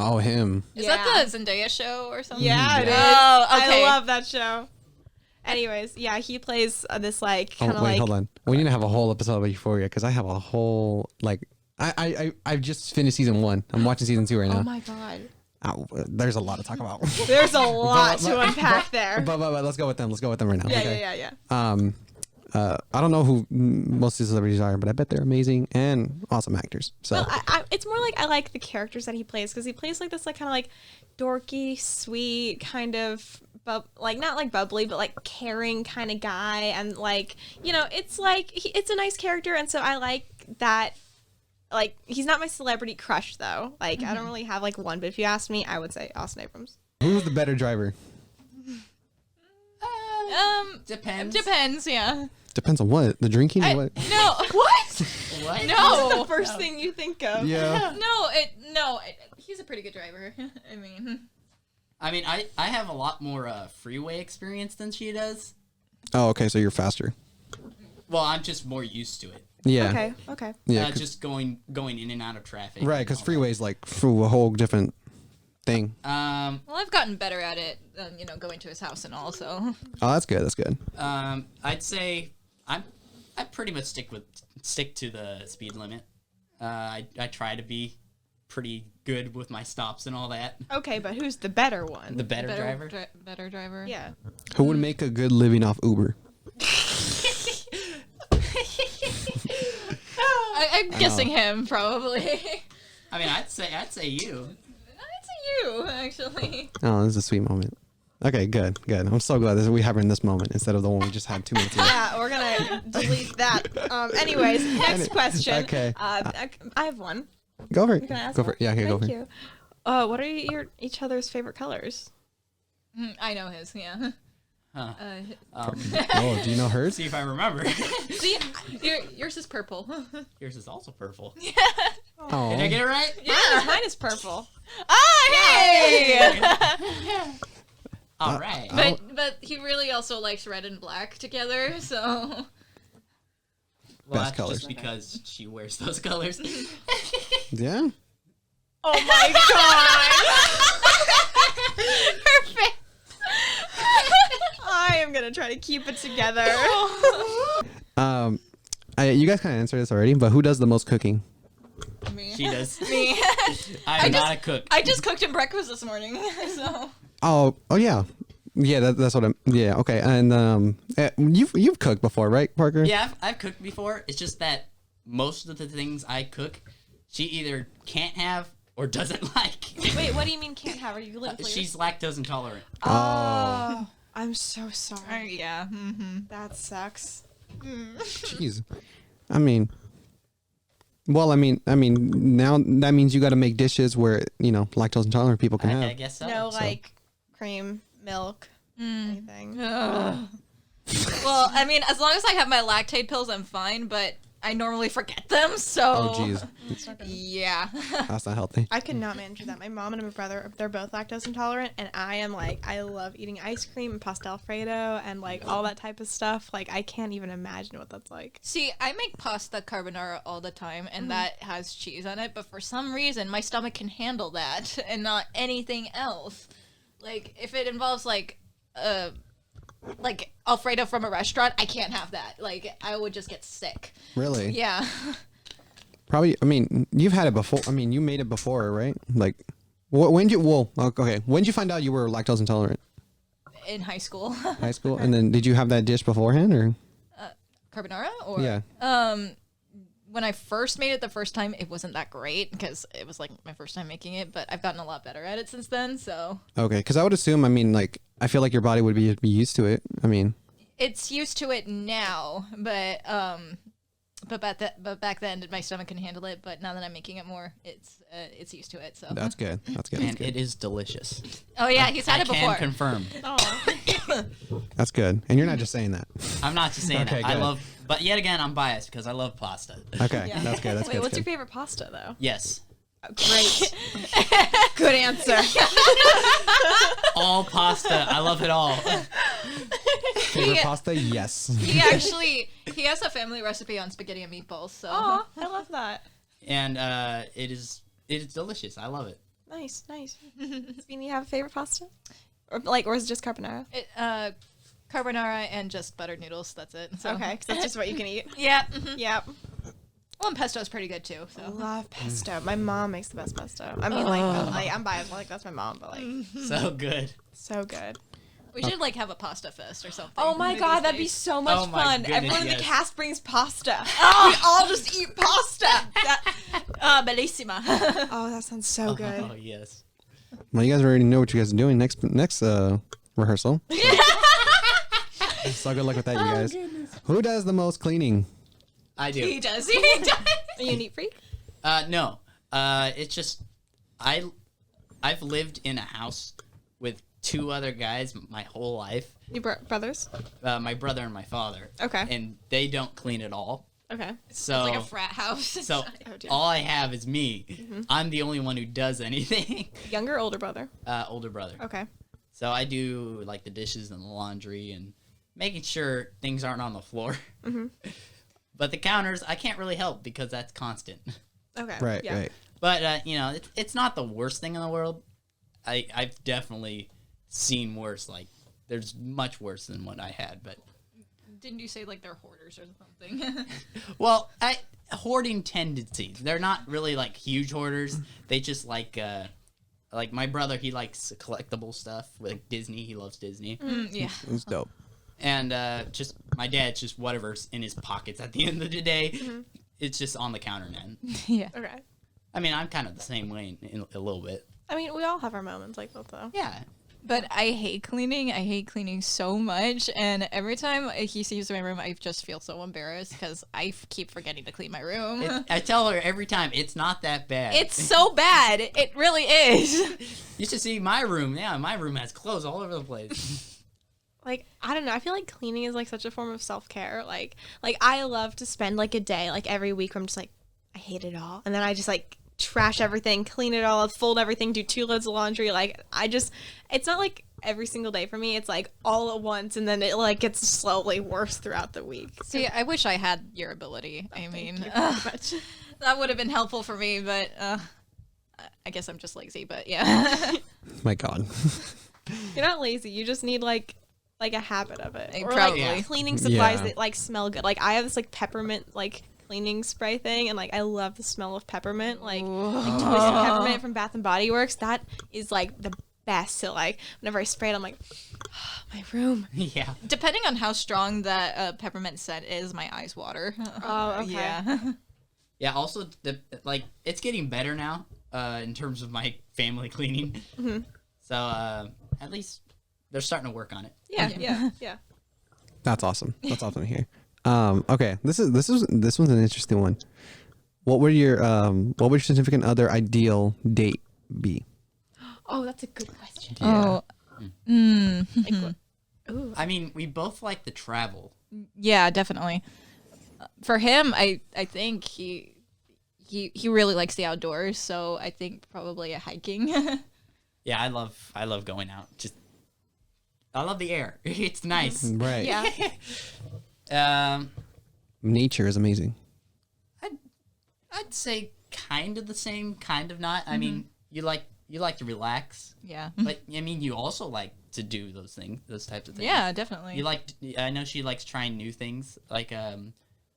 Oh, him. Is that the Zendaya show or something? Yeah, it is. Oh, okay. I love that show. Anyways, yeah, he plays this kind of Wait, hold on. We need to have a whole episode about Euphoria because I have a whole I've just finished season 1. I'm watching season 2 right now. Oh my god. There's a lot to talk about. There's a lot to unpack there. But let's go with them. Let's go with them right now. Yeah, okay? yeah. I don't know who most of the celebrities are, but I bet they're amazing and awesome actors. So Well, it's more I like the characters that he plays because he plays this kind of dorky, sweet kind of not bubbly, but caring kind of guy, and it's it's a nice character, and so I like that. He's not my celebrity crush though. I don't really have one, but if you asked me, I would say Austin Abrams. who's the better driver? Depends. Depends, yeah. Depends on what the drinking or what. No. What? What? No. The first thing you think of. Yeah. No, he's a pretty good driver. I mean, I have a lot more freeway experience than she does. Oh, okay. So you're faster. Well, I'm just more used to it. Yeah. Okay. Yeah. Just going in and out of traffic. Right, because freeway's like a whole different thing. Well, I've gotten better at it, going to his house and all, so. Oh, that's good. That's good. I'd say I pretty much stick to the speed limit. I try to be pretty good with my stops and all that. Okay, but who's the better one? The better driver. Better driver. Yeah. Who would make a good living off Uber? I'm guessing him, probably. I mean, I'd say you. I'd say you, actually. Oh, this is a sweet moment. Okay, good. I'm so glad that we have her in this moment instead of the one we just had 2 minutes ago. Yeah, we're gonna delete that. Anyways, next question. Okay. I have one. Go for it. Can I ask Go for one? it. Yeah, okay, go for Thank it. you. What are each other's favorite colors? I know his, yeah. Huh. Oh, do you know hers? See if I remember. See, yours is purple. Yours is also purple. Oh. Did I get it right? Yeah, mine is purple. Hey! All right. But he really also likes red and black together, so. Well, Best that's colors. just because she wears those colors. Yeah. Oh my god! Perfect. I am gonna try to keep it together. You guys kind of answered this already, but who does the most cooking? Me. She does. Me. I'm not a cook. I just cooked him breakfast this morning, so. Oh yeah. Yeah, that's what I'm. Yeah, okay. And you've cooked before, right, Parker? Yeah, I've cooked before. It's just that most of the things I cook, she either can't have or doesn't like. Wait, what do you mean can't have? Are you gluten free? She's lactose intolerant. Oh, I'm so sorry. Yeah. Mm-hmm. That sucks. Jeez. I mean, now that means you got to make dishes where lactose intolerant people can have. I guess so. No, like cream, milk, anything. Well, I mean, as long as I have my lactate pills, I'm fine, but I normally forget them, so. Oh, jeez. Yeah. That's not healthy. I could not manage that. My mom and my brother, they're both lactose intolerant, and I am like, I love eating ice cream and pasta Alfredo and like all that type of stuff. Like, I can't even imagine what that's like. See, I make pasta carbonara all the time, and that has cheese on it, but for some reason, my stomach can handle that and not anything else. Like, if it involves like Alfredo from a restaurant, I can't have that. Like, I would just get sick. Really? Yeah. Probably. I mean, you've had it before. I mean, you made it before, right? Like, when did you? Well, okay. When did you find out you were lactose intolerant? In high school. High school, and then did you have that dish beforehand, or? Carbonara? Or Yeah. When I first made it the first time, it wasn't that great because it was like my first time making it, but I've gotten a lot better at it since then, so. Okay, because I would assume. I mean, like, I feel like your body would be used to it. I mean. It's used to it now, but back then my stomach couldn't handle it. But now that I'm making it more, it's used to it. So That's good. That's good. And it is delicious. Oh yeah, he's had I it before. can confirm. That's good. And you're not just saying that. I'm not just saying Okay, that. I good. love, but yet again, I'm biased because I love pasta. Okay, Yeah. that's good. That's Wait, good. what's that's your good. favorite pasta though? Yes. Great. Good answer. All pasta. I love it all. Favorite pasta? Yes. He has a family recipe on spaghetti and meatballs. So. Oh, I love that. And it is delicious. I love it. Nice. Sabiene, you have a favorite pasta? Or is it just carbonara? Carbonara and just buttered noodles. That's it. So. Okay, because that's just what you can eat. Yeah. Yep. Well, and pesto's pretty good too. I So. love pesto. My mom makes the best pesto. I mean, like I'm biased. Like that's my mom, but like So good. so good. We should like have a pasta fest or something. Oh my one of god, these that'd be days. so much Oh my fun. goodness, Everyone in the yes. cast brings pasta. We all just eat pasta. Bellissima. Oh, that sounds so good. Oh yes. Well, you guys already know what you guys are doing next rehearsal. So good luck with that, you guys. Who does the most cleaning? I do. He does. He does. Are you a neat freak? No. It's just I've lived in a house with two other guys my whole life. Your brothers? My brother and my father. Okay. And they don't clean at all. Okay. So It's like a frat house. So Oh, dear. all I have is me. I'm the only one who does anything. Younger or older brother? Older brother. Okay. So I do like the dishes and the laundry and making sure things aren't on the floor. But the counters, I can't really help because that's constant. Okay. Right, Yeah. right. But you know, it's not the worst thing in the world. I've definitely seen worse. Like there's much worse than what I had. But Didn't you say like they're hoarders or something? well, hoarding tendencies. They're not really like huge hoarders. They just like my brother. He likes collectible stuff like Disney. He loves Disney. Yeah. It's dope. And just my dad's just whatever's in his pockets at the end of the day. It's just on the counter now. Yeah. Okay. I mean, I'm kind of the same way in a little bit. I mean, we all have our moments like that, though. Yeah. But I hate cleaning. I hate cleaning so much. And every time he sees my room, I just feel so embarrassed because I keep forgetting to clean my room. I tell her every time, it's not that bad. It's so bad. It really is. You should see my room. Yeah, my room has clothes all over the place. Like, I don't know. I feel like cleaning is like such a form of self-care. Like I love to spend like a day, like every week where I'm just like, I hate it all. And then I just like trash everything, clean it all, fold everything, do 2 loads of laundry. Like it's not like every single day for me. It's like all at once. And then it like gets slowly worse throughout the week. See, I wish I had your ability. I mean, Thank you very much. that would have been helpful for me, but I guess I'm just lazy, but yeah. My God. You're not lazy. You just need like a habit of it. Or Probably. like cleaning supplies Yeah. that like smell good. Like I have this like peppermint like cleaning spray thing, and like I love the smell of peppermint. Like twisted peppermint from Bath and Body Works. That is like the best. So like whenever I spray it, I'm like, oh, my room. Yeah. Depending on how strong that peppermint scent is, my eyes water. Oh, okay. Yeah. Yeah, also, it's getting better now in terms of my family cleaning. So at least they're starting to work on it. Yeah. That's awesome. That's awesome to hear. Okay, this one's an interesting one. What would your significant other ideal date be? Oh, that's a good question. Oh. Like, ooh. I mean, we both like to travel. Yeah, definitely. For him, I think he really likes the outdoors, so I think probably a hiking. Yeah, I love going out. I love the air. It's nice. Right. Yeah. Nature is amazing. I'd say kind of the same, kind of not. I mean, you like to relax, Yeah. but I mean, you also like to do those types of things. Yeah, definitely. I know she likes trying new things. Like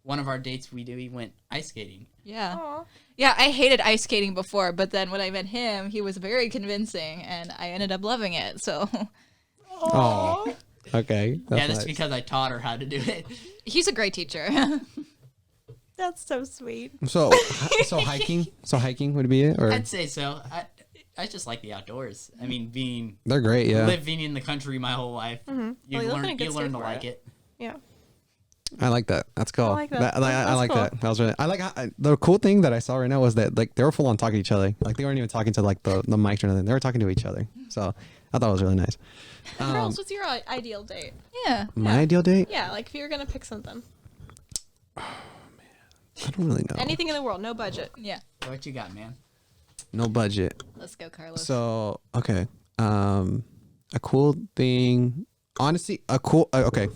one of our dates we went ice skating. Yeah. Aw. Yeah, I hated ice skating before, but then when I met him, he was very convincing, and I ended up loving it. So Oh. Okay. That's nice. because I taught her how to do it. he's a great teacher. That's so sweet. So hiking would be it, or I'd say so. I just like the outdoors. I mean, they're great. Yeah. living in the country my whole life, you Well, you live in a learn good you state learn to for like it. it. Yeah. I like that. That's cool. I like that. I That's like cool. that. That was really. I like the cool thing that I saw right now was that like they were full on talking to each other. Like they weren't even talking to like the mics or anything. They were talking to each other. So I thought it was really nice. Girls, what's your ideal date? Yeah. My ideal date? Yeah, like if you were gonna pick something, I don't really know. anything in the world, no budget. Yeah. What you got, man? No budget. Let's go, Carlos. So okay, a cool thing. Honestly, okay.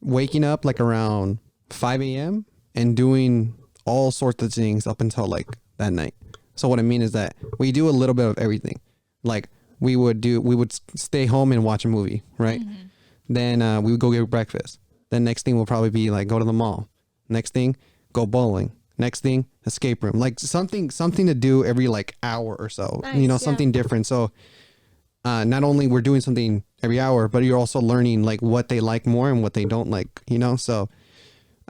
Waking up like around 5 a.m. and doing all sorts of things up until like that night. So what I mean is that we do a little bit of everything. Like we would stay home and watch a movie, right? Then we would go get breakfast. Then next thing will probably be like go to the mall. Next thing, go bowling. Next thing, escape room. Like something to do every like hour or so. Nice, you know, yeah. something different. So not only we're doing something every hour, but you're also learning like what they like more and what they don't like, you know? So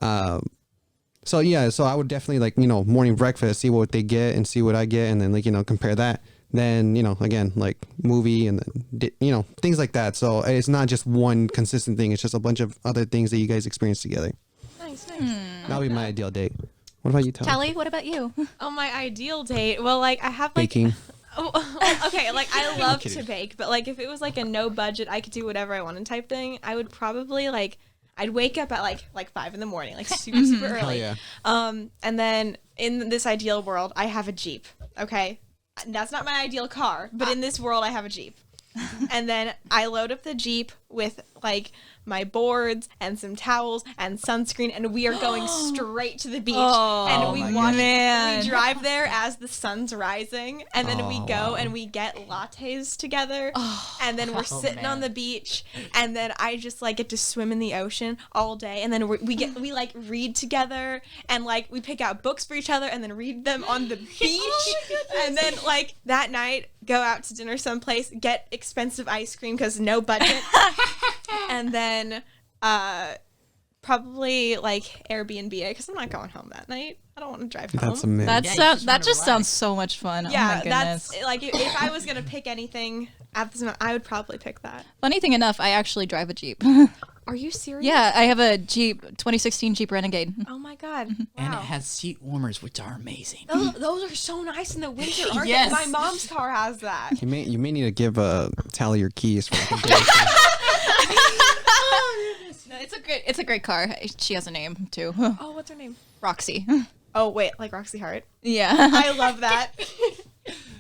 yeah, so I would definitely like, you know, morning breakfast, see what they get and see what I get. And then like, you know, compare that. Then, you know, again, like movie and then, you know, things like that. So it's not just one consistent thing. It's just a bunch of other things that you guys experience together. Nice. That would be my ideal date. What about you, Tally? Callie, what about you? Oh, my ideal date. Well, like I have like Baking. Okay, like I love kidding. to bake, but like if it was like a no budget, I could do whatever I wanted type thing. I would probably like I'd wake up at like 5 in the morning, like super Hell early. yeah. And then in this ideal world, I have a Jeep. Okay, that's not my ideal car, but in this world, I have a Jeep. And then I load up the Jeep with like my boards and some towels and sunscreen, and we are going straight to the beach. And Oh we my watch, man. we drive there as the sun's rising, and then we Oh, go wow. and we get lattes together, and then we're sitting on man. the beach, and then I just like get to swim in the ocean all day, and then we like read together, and like we pick out books for each other, and then read them on the beach, and then like that night go out to dinner someplace, get expensive ice cream because no budget, and then probably like Airbnb it because I'm not going home that night. I don't want to drive home. That's amazing. Yeah, you just That wanna just relax. sounds so much fun. Oh my Yeah, goodness. that's like if I was gonna pick anything at this moment, I would probably pick that. Funny thing enough, I actually drive a Jeep. Are you serious? Yeah, I have a Jeep, 2016 Jeep Renegade. Oh my god. And Wow. it has seat warmers, which are amazing. Those are so nice in the winter, aren't Yes. they? My mom's car has that. You may need to give Tally your keys for like a day. No, it's a great car. She has a name too. Oh, what's her name? Roxy. Oh wait, like Roxy Hart. Yeah. I love that.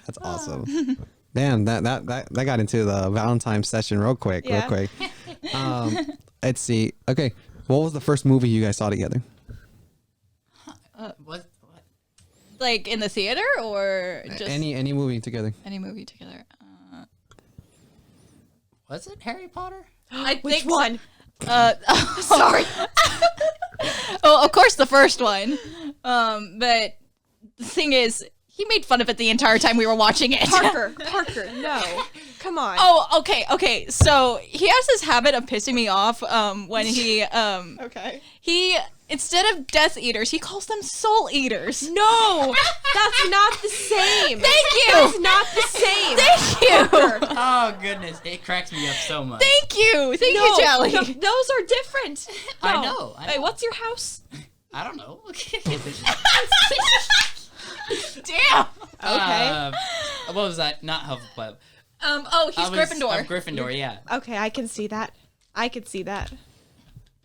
That's awesome. Damn, that got into the Valentine session real quick. Yeah. Let's see. Okay, what was the first movie you guys saw together? What? Like in the theater or just Any movie together? any movie together. Was it Harry Potter? I Which think one? Sorry. Oh, of course the first one. But the thing is, he made fun of it the entire time we were watching it. Parker, no. Come on. Oh, okay. So he has this habit of pissing me off when he Okay. instead of Death Eaters, he calls them Soul Eaters. No, that's not the same. Thank you. That's not the same. Thank you. Parker. Oh goodness, it cracks me up so much. Thank you, No, Jolly. no, those are different. I No. know. Wait, what's your house? I don't know. Damn. Okay. What was that? Not Hufflepuff. He's Gryffindor. Gryffindor, yeah. Okay, I can see that. I could see that.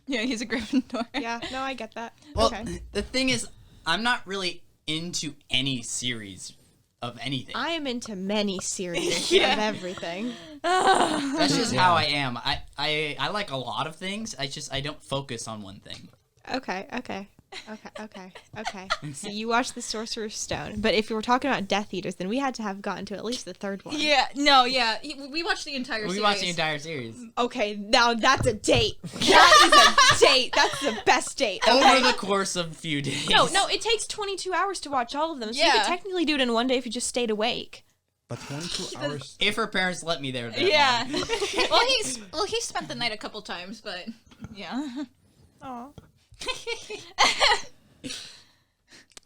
Yeah, he's a Gryffindor. Yeah, no, I get that. Well, Okay. the thing is, I'm not really into any series of anything. I am into many series Yeah. of everything. That's just how I am. I like a lot of things. I don't focus on one thing. Okay. So you watched The Sorcerer's Stone, but if you were talking about Death Eaters, then we had to have gotten to at least the third one. We watched the entire series. We watched the entire series. Okay, now that's a date. That is a date. That's the best date. Over the course of a few days. No, it takes 22 hours to watch all of them. So you Yeah. could technically do it in one day if you just stayed awake. But 22 hours. If her parents let me there. That Yeah. long. he spent the night a couple times, but yeah. Oh,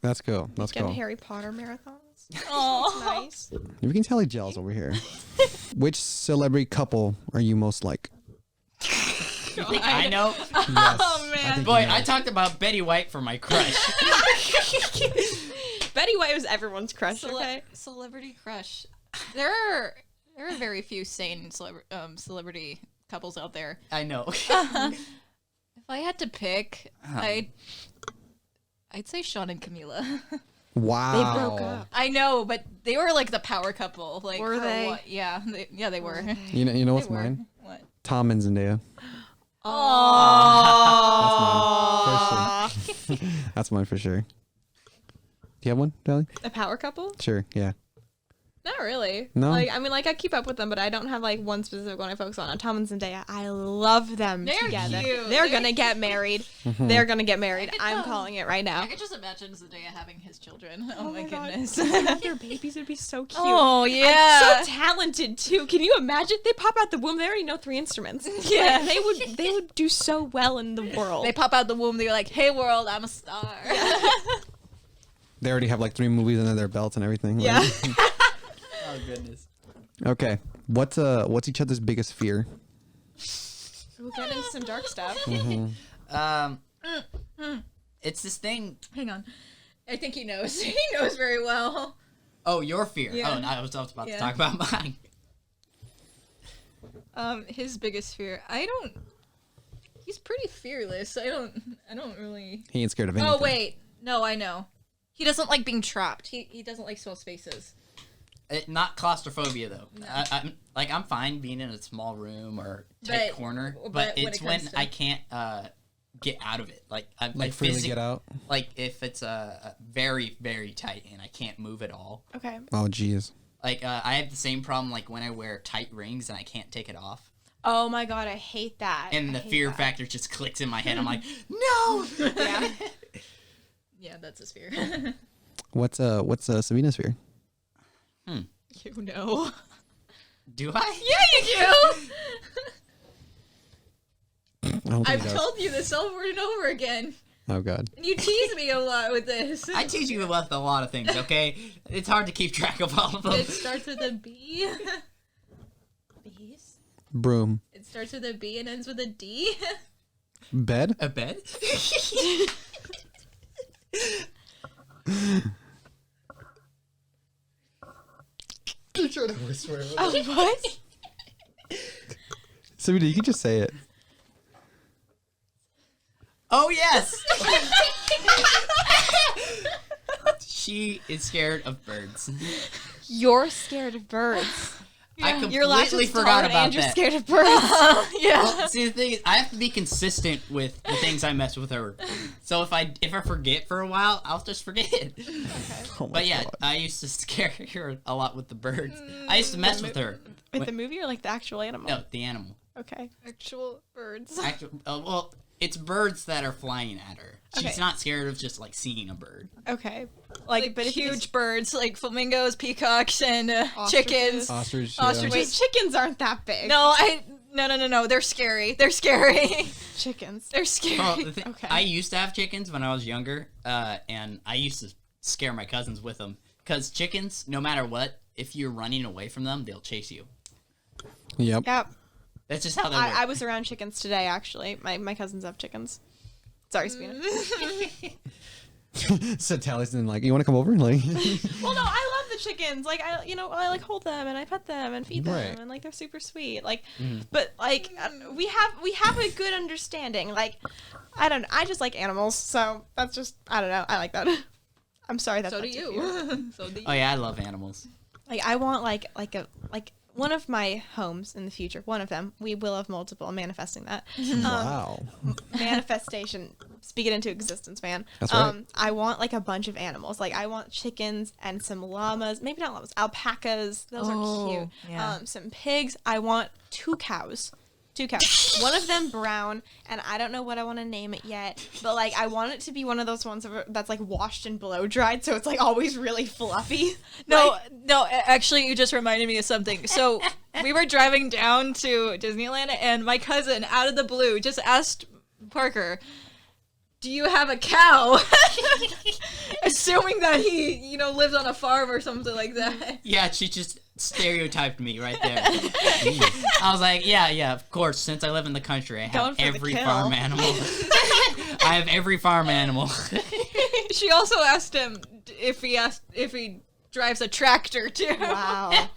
That's cool. That's done cool. Harry Potter marathons. Oh. Nice. We can tell he gels over here. Which celebrity couple are you most like? I know. Oh man. Boy, I talked about Betty White for my crush. Betty White was everyone's crush. Okay. Celebrity crush. There are very few sane celebrity couples out there. I know. If I had to pick, I'd say Sean and Camila. Wow. They broke up. I know, but they were like the power couple. Like, Were for they? what- Yeah, they were. You know what's They were. mine? What? Tom and Zendaya. Oh. That's mine. For sure. That's mine for sure. Do you have one, Dolly? A power couple? Sure. Yeah. Not really. No? Like, I mean, like, I keep up with them, but I don't have, like, one specific one I focus on. Tom and Zendaya, I love them They're together. cute. They're They're gonna get married. They're gonna get married. I'm know. calling it right now. I could just imagine Zendaya having his children. Oh, my God. goodness. Their babies would be so cute. Oh And yeah. so talented too. Can you imagine? They pop out the womb. They already know 3 instruments. Yeah. Like, they would do so well in the world. They pop out the womb. They're like, "Hey world, I'm a star." They already have like 3 movies under their belts and everything. right? Yeah. Oh goodness. Okay. What's each other's biggest fear? We'll get into some dark stuff. It's this thing. Hang on. I think he knows. He knows very well. Oh, your fear. Yeah. Oh, no, I was about Yeah. to talk about mine. His biggest fear. He's pretty fearless. I don't really. He ain't scared of anything. Oh wait, no, I know. He doesn't like being trapped. He doesn't like small spaces. Not claustrophobia though. No. I'm fine being in a small room or But- tight corner, but but when it's it when comes to- I can't get out of it. Like I Freely get out. Like if it's very very tight and I can't move at all. Okay. Oh, jeez. Like I have the same problem like when I wear tight rings and I can't take it off, Oh my god, I hate that. and I the hate fear that. factor just clicks in my head. I'm like, no. Yeah. Yeah, that's his fear. What's Sabina's fear? You know. Do I? Yeah, you do. I don't think I've he does. told you this over and over again, Oh God. and you tease me a lot with this. I teach you with a lot of things. Okay, it's hard to keep track of all of them. It starts with a B. Bees? Broom. It starts with a B and ends with a D. Bed. A bed? Oh, what? Sabina, you can just say it. Oh yes. She is scared of birds. You're scared of birds. I You're completely lactose forgot tolerant about and you're that. scared of birds. Yeah. Well, see, the thing is, I have to be consistent with the things I mess with her. So if I forget for a while, I'll just forget. Oh my But yeah, God. I used to scare her a lot with the birds. I used to mess with her. With the movie or like the actual animal? No, the animal. Okay. Actual birds. Well, it's birds that are flying at her. She's Okay. not scared of just like seeing a bird. Okay. Like but if you huge just- birds, like flamingoes, peacocks, and Ostriches. chickens. Ostrich. Ostrich. Wait, chickens aren't that big. No, no. They're scary. They're scary. Chickens. They're scary. Well, Okay. I used to have chickens when I was younger, and I used to scare my cousins with them. Because chickens, no matter what, if you're running away from them, they'll chase you. Yep. Yep. That's just how they work. I was around chickens today, actually. My cousins have chickens. Sorry, Sabina. Said Taliesin, like, you want to come over? Like, Well, no, I love the chickens. Like, I like hold them and I pet them and feed them Right. and like they're super sweet. Like, but like we have a good understanding. Like, I just like animals, so that's just I don't know. I like that. I'm sorry that's So do not your fear. you. So do you. Oh yeah, I love animals. Like, I want like one of my homes in the future. One of them. We will have multiple. I'm manifesting that. wow. Manifestation. Speak it into existence, man. That's right. I want like a bunch of animals. Like I want chickens and some llamas. Maybe not llamas. Alpacas. Those are cute. yeah. Some pigs. I want 2 cows. 2 cows. One of them brown, and I don't know what I want to name it yet. But like I want it to be one of those ones that's like washed and blow dried, so it's like always really fluffy. No, actually, you just reminded me of something. So we were driving down to Disneyland, and my cousin, out of the blue, just asked Parker, "Do you have a cow?" Assuming that he, lives on a farm or something like that. Yeah, she just stereotyped me right there. I was like, yeah, of course. Since I live in the country, I Going have for the every kill. farm animal. I have every farm animal. She also asked him if he drives a tractor too. Wow.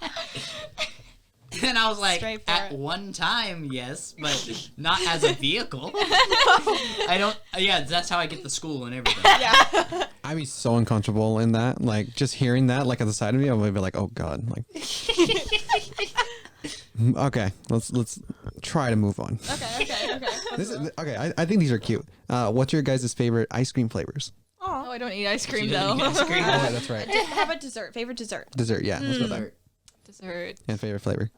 And I was like, Straight for at it. one time, yes, but not as a vehicle. I don't. Yeah, that's how I get to school and everything. Yeah. I'd be so uncomfortable in that. Like, just hearing that, like, at the side of me, I would be like, oh, God. Like, okay, let's try to move on. Okay. Okay, I think these are cute. What's your guys' favorite ice cream flavors? Oh, I don't eat ice She cream doesn't though. eat ice cream. Oh, that's right. How about dessert? Favorite dessert? Dessert, yeah. Let's go there. Dessert. And favorite flavor.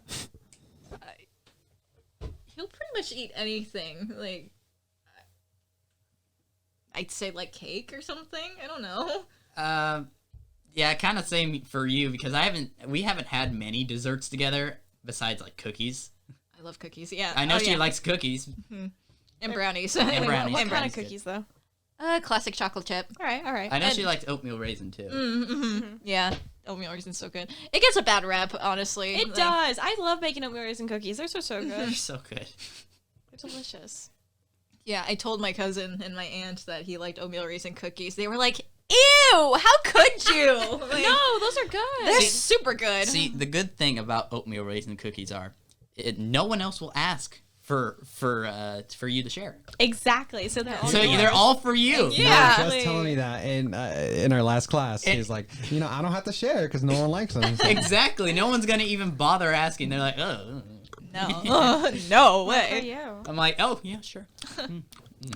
He'll pretty much eat anything. Like, I'd say like cake or something. I don't know. Yeah, kind of same for you because we haven't had many desserts together besides like cookies. I love cookies. Yeah. I know Oh, she yeah. likes cookies. and brownies. And brownies. What kind brownies, of cookies though? Classic chocolate chip. All right. I know she likes oatmeal raisin too. Yeah. Oatmeal raisin's so good. It gets a bad rep, honestly. It Like, does. I love making oatmeal raisin cookies. They're so They're good. so good. They're delicious. Yeah, I told my cousin and my aunt that he liked oatmeal raisin cookies. They were like, Ew! How could you? Like, No, those are good. they're super good. See, the good thing about oatmeal raisin cookies are, no one else will ask for you to share. Exactly. So they're all So yours. they're all for you. Yeah. Just telling me that in our last class. He's like, I don't have to share because no one likes them. So. Exactly. No one's gonna even bother asking. They're like, oh. No, no For way. you. I'm like, oh yeah, sure.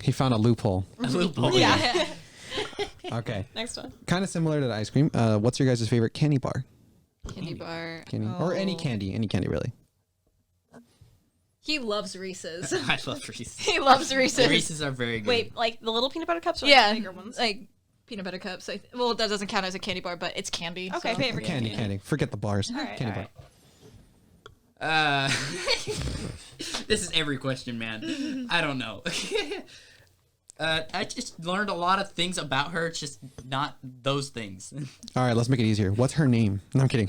He found a loophole. A loophole. Yeah. Okay. Next one. Kind of similar to the ice cream. What's your guys' favorite candy bar? Candy bar. Candy or any candy really. He loves Reese's. I love Reese's. He loves Reese's. The Reese's are very good. Wait, like the little peanut butter cups or Yeah, like the bigger ones? like peanut butter cups. Well, that doesn't count as a candy bar, but it's candy. Okay, so. favorite Candy. Forget the bars. All right, Candy all bar. right. This is every question, man. I don't know. I just learned a lot of things about her. It's just not those things. All right, let's make it easier. What's her name? No, I'm kidding.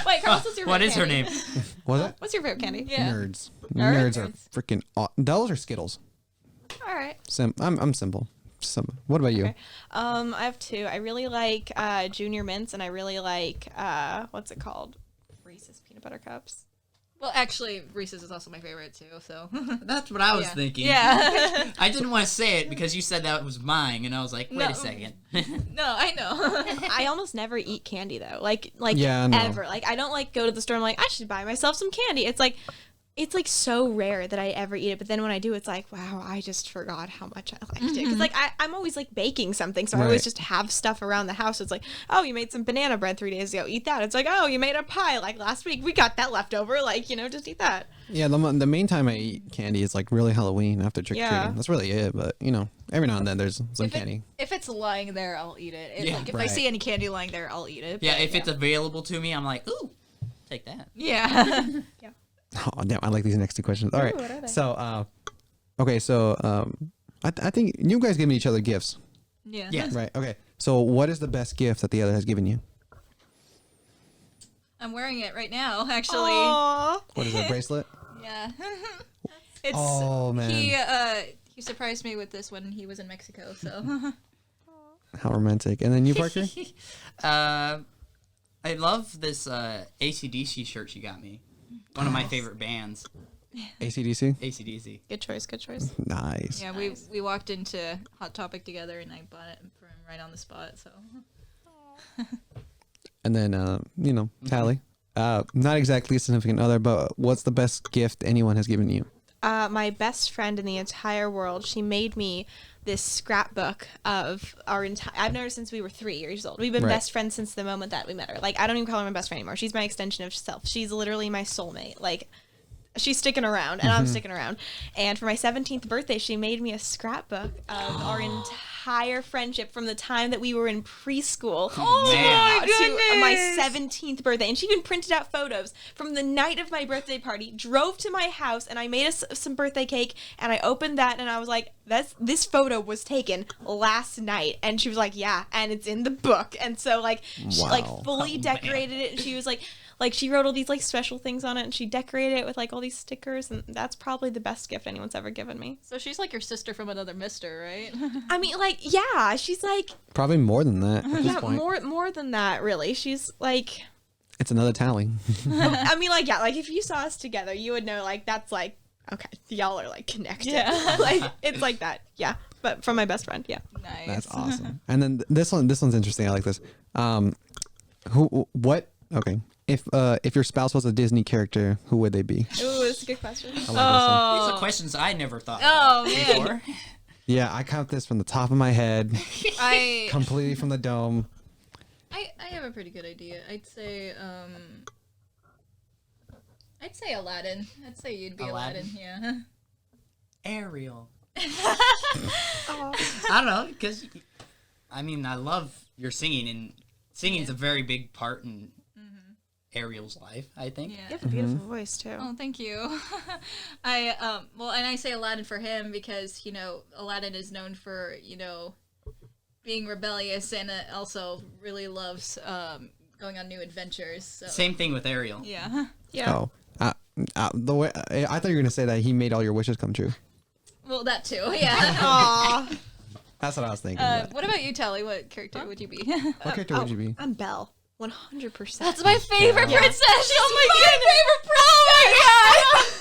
Wait, Carlos, what's your What favorite is her candy? name? Was it? What's your favorite candy? Yeah. Nerds. Nerds? Nerds are freaking. Those are Skittles. All right. I'm simple. What about you? Okay. I have two. I really like Junior Mints, and I really like what's it called? Reese's peanut butter cups. Well, actually, Reese's is also my favorite too. So. That's what I was Yeah. thinking. Yeah. I didn't want to say it because you said that was mine, and I was like, wait No. a second. No, I know. I almost never eat candy though. Like Yeah, I know. ever. Like I don't like go to the store and I'm like I should buy myself some candy. It's like so rare that I ever eat it. But then when I do, it's like wow, I just forgot how much I liked it. Because like I'm always like baking something, so I always Right. just have stuff around the house. It's like oh, you made some banana bread 3 days ago, eat that. It's like oh, you made a pie like last week, we got that left over. Like just eat that. Yeah, the main time I eat candy is like really Halloween after trick or treating. Yeah. That's really it. But every now and then there's some candy. If it's lying there, I'll eat it. Yeah. Like, if I Right. see any candy lying there, I'll eat it. Yeah, but if it's available to me, I'm like, ooh, take that. Yeah. Oh damn, I like these next two questions. All right, what are they? so okay, so I think you guys giving each other gifts, Yeah. Yeah. right? Okay, so what is the best gift that the other has given you? I'm wearing it right now, actually. Aww. What is it, a bracelet? Yeah. It's Oh man, he surprised me with this when he was in Mexico, so how romantic! And then you, Parker? I love this AC/DC shirt she got me. One of my favorite bands, AC/DC. AC/DC. Good choice. Good choice. Nice. yeah, we walked into Hot Topic together and I bought it for him right on the spot, so And then Tally. Not exactly a significant other, but what's the best gift anyone has given you? My best friend in the entire world, she made me this scrapbook of our entire. I've known her since we were 3 years old. We've been Right. best friends since the moment that we met her. Like, I don't even call her my best friend anymore. She's my extension of self. She's literally my soulmate. Like, she's sticking around, and I'm sticking around. And for my 17th birthday, she made me a scrapbook of our entire friendship from the time that we were in preschool man. to my 17th birthday. And she even printed out photos from the night of my birthday party, drove to my house, and I made us some birthday cake, and I opened that, and I was like, this photo was taken last night. And she was like, yeah, and it's in the book. And so, like, she, like, Wow. fully decorated it, and she was like, she wrote all these, like, special things on it, and she decorated it with, like, all these stickers, and that's probably the best gift anyone's ever given me. so she's like your sister from another mister, right? I mean, like, yeah, she's, like, Probably more than that at this yeah, point. more than that, really. She's, like, It's another Tally. I mean, like, yeah, like, if you saw us together, you would know, like, that's, like, okay, y'all are, like, connected. Yeah. Like, it's like that, yeah. But from my best friend, yeah. Nice. That's awesome. And then this one's interesting. I like this. Okay. If your spouse was a Disney character, who would they be? Ooh, that's a good question. I like this one. These are questions I never thought Oh, about man. before. Yeah, I count this from the top of my head, I completely from the dome. have a pretty good idea. I'd say Aladdin. I'd say you'd be Aladdin? Aladdin, yeah. Ariel. Oh. I don't know, because, I mean, I love your singing, and singing's a very big part in Ariel's life, I think. You Yeah. have a beautiful voice, too. Oh, thank you. And I say Aladdin for him because, Aladdin is known for, being rebellious and also really loves going on new adventures. So. Same thing with Ariel. Yeah. Yeah. Oh, the way I thought you were gonna say that he made all your wishes come true. Well, that too. Yeah. Aw. That's what I was thinking. But What about you, Tally? What character would you be? what character would you be? I'm Belle. 100%. That's my favorite Yeah. princess. Oh my favorite princess. Oh my god.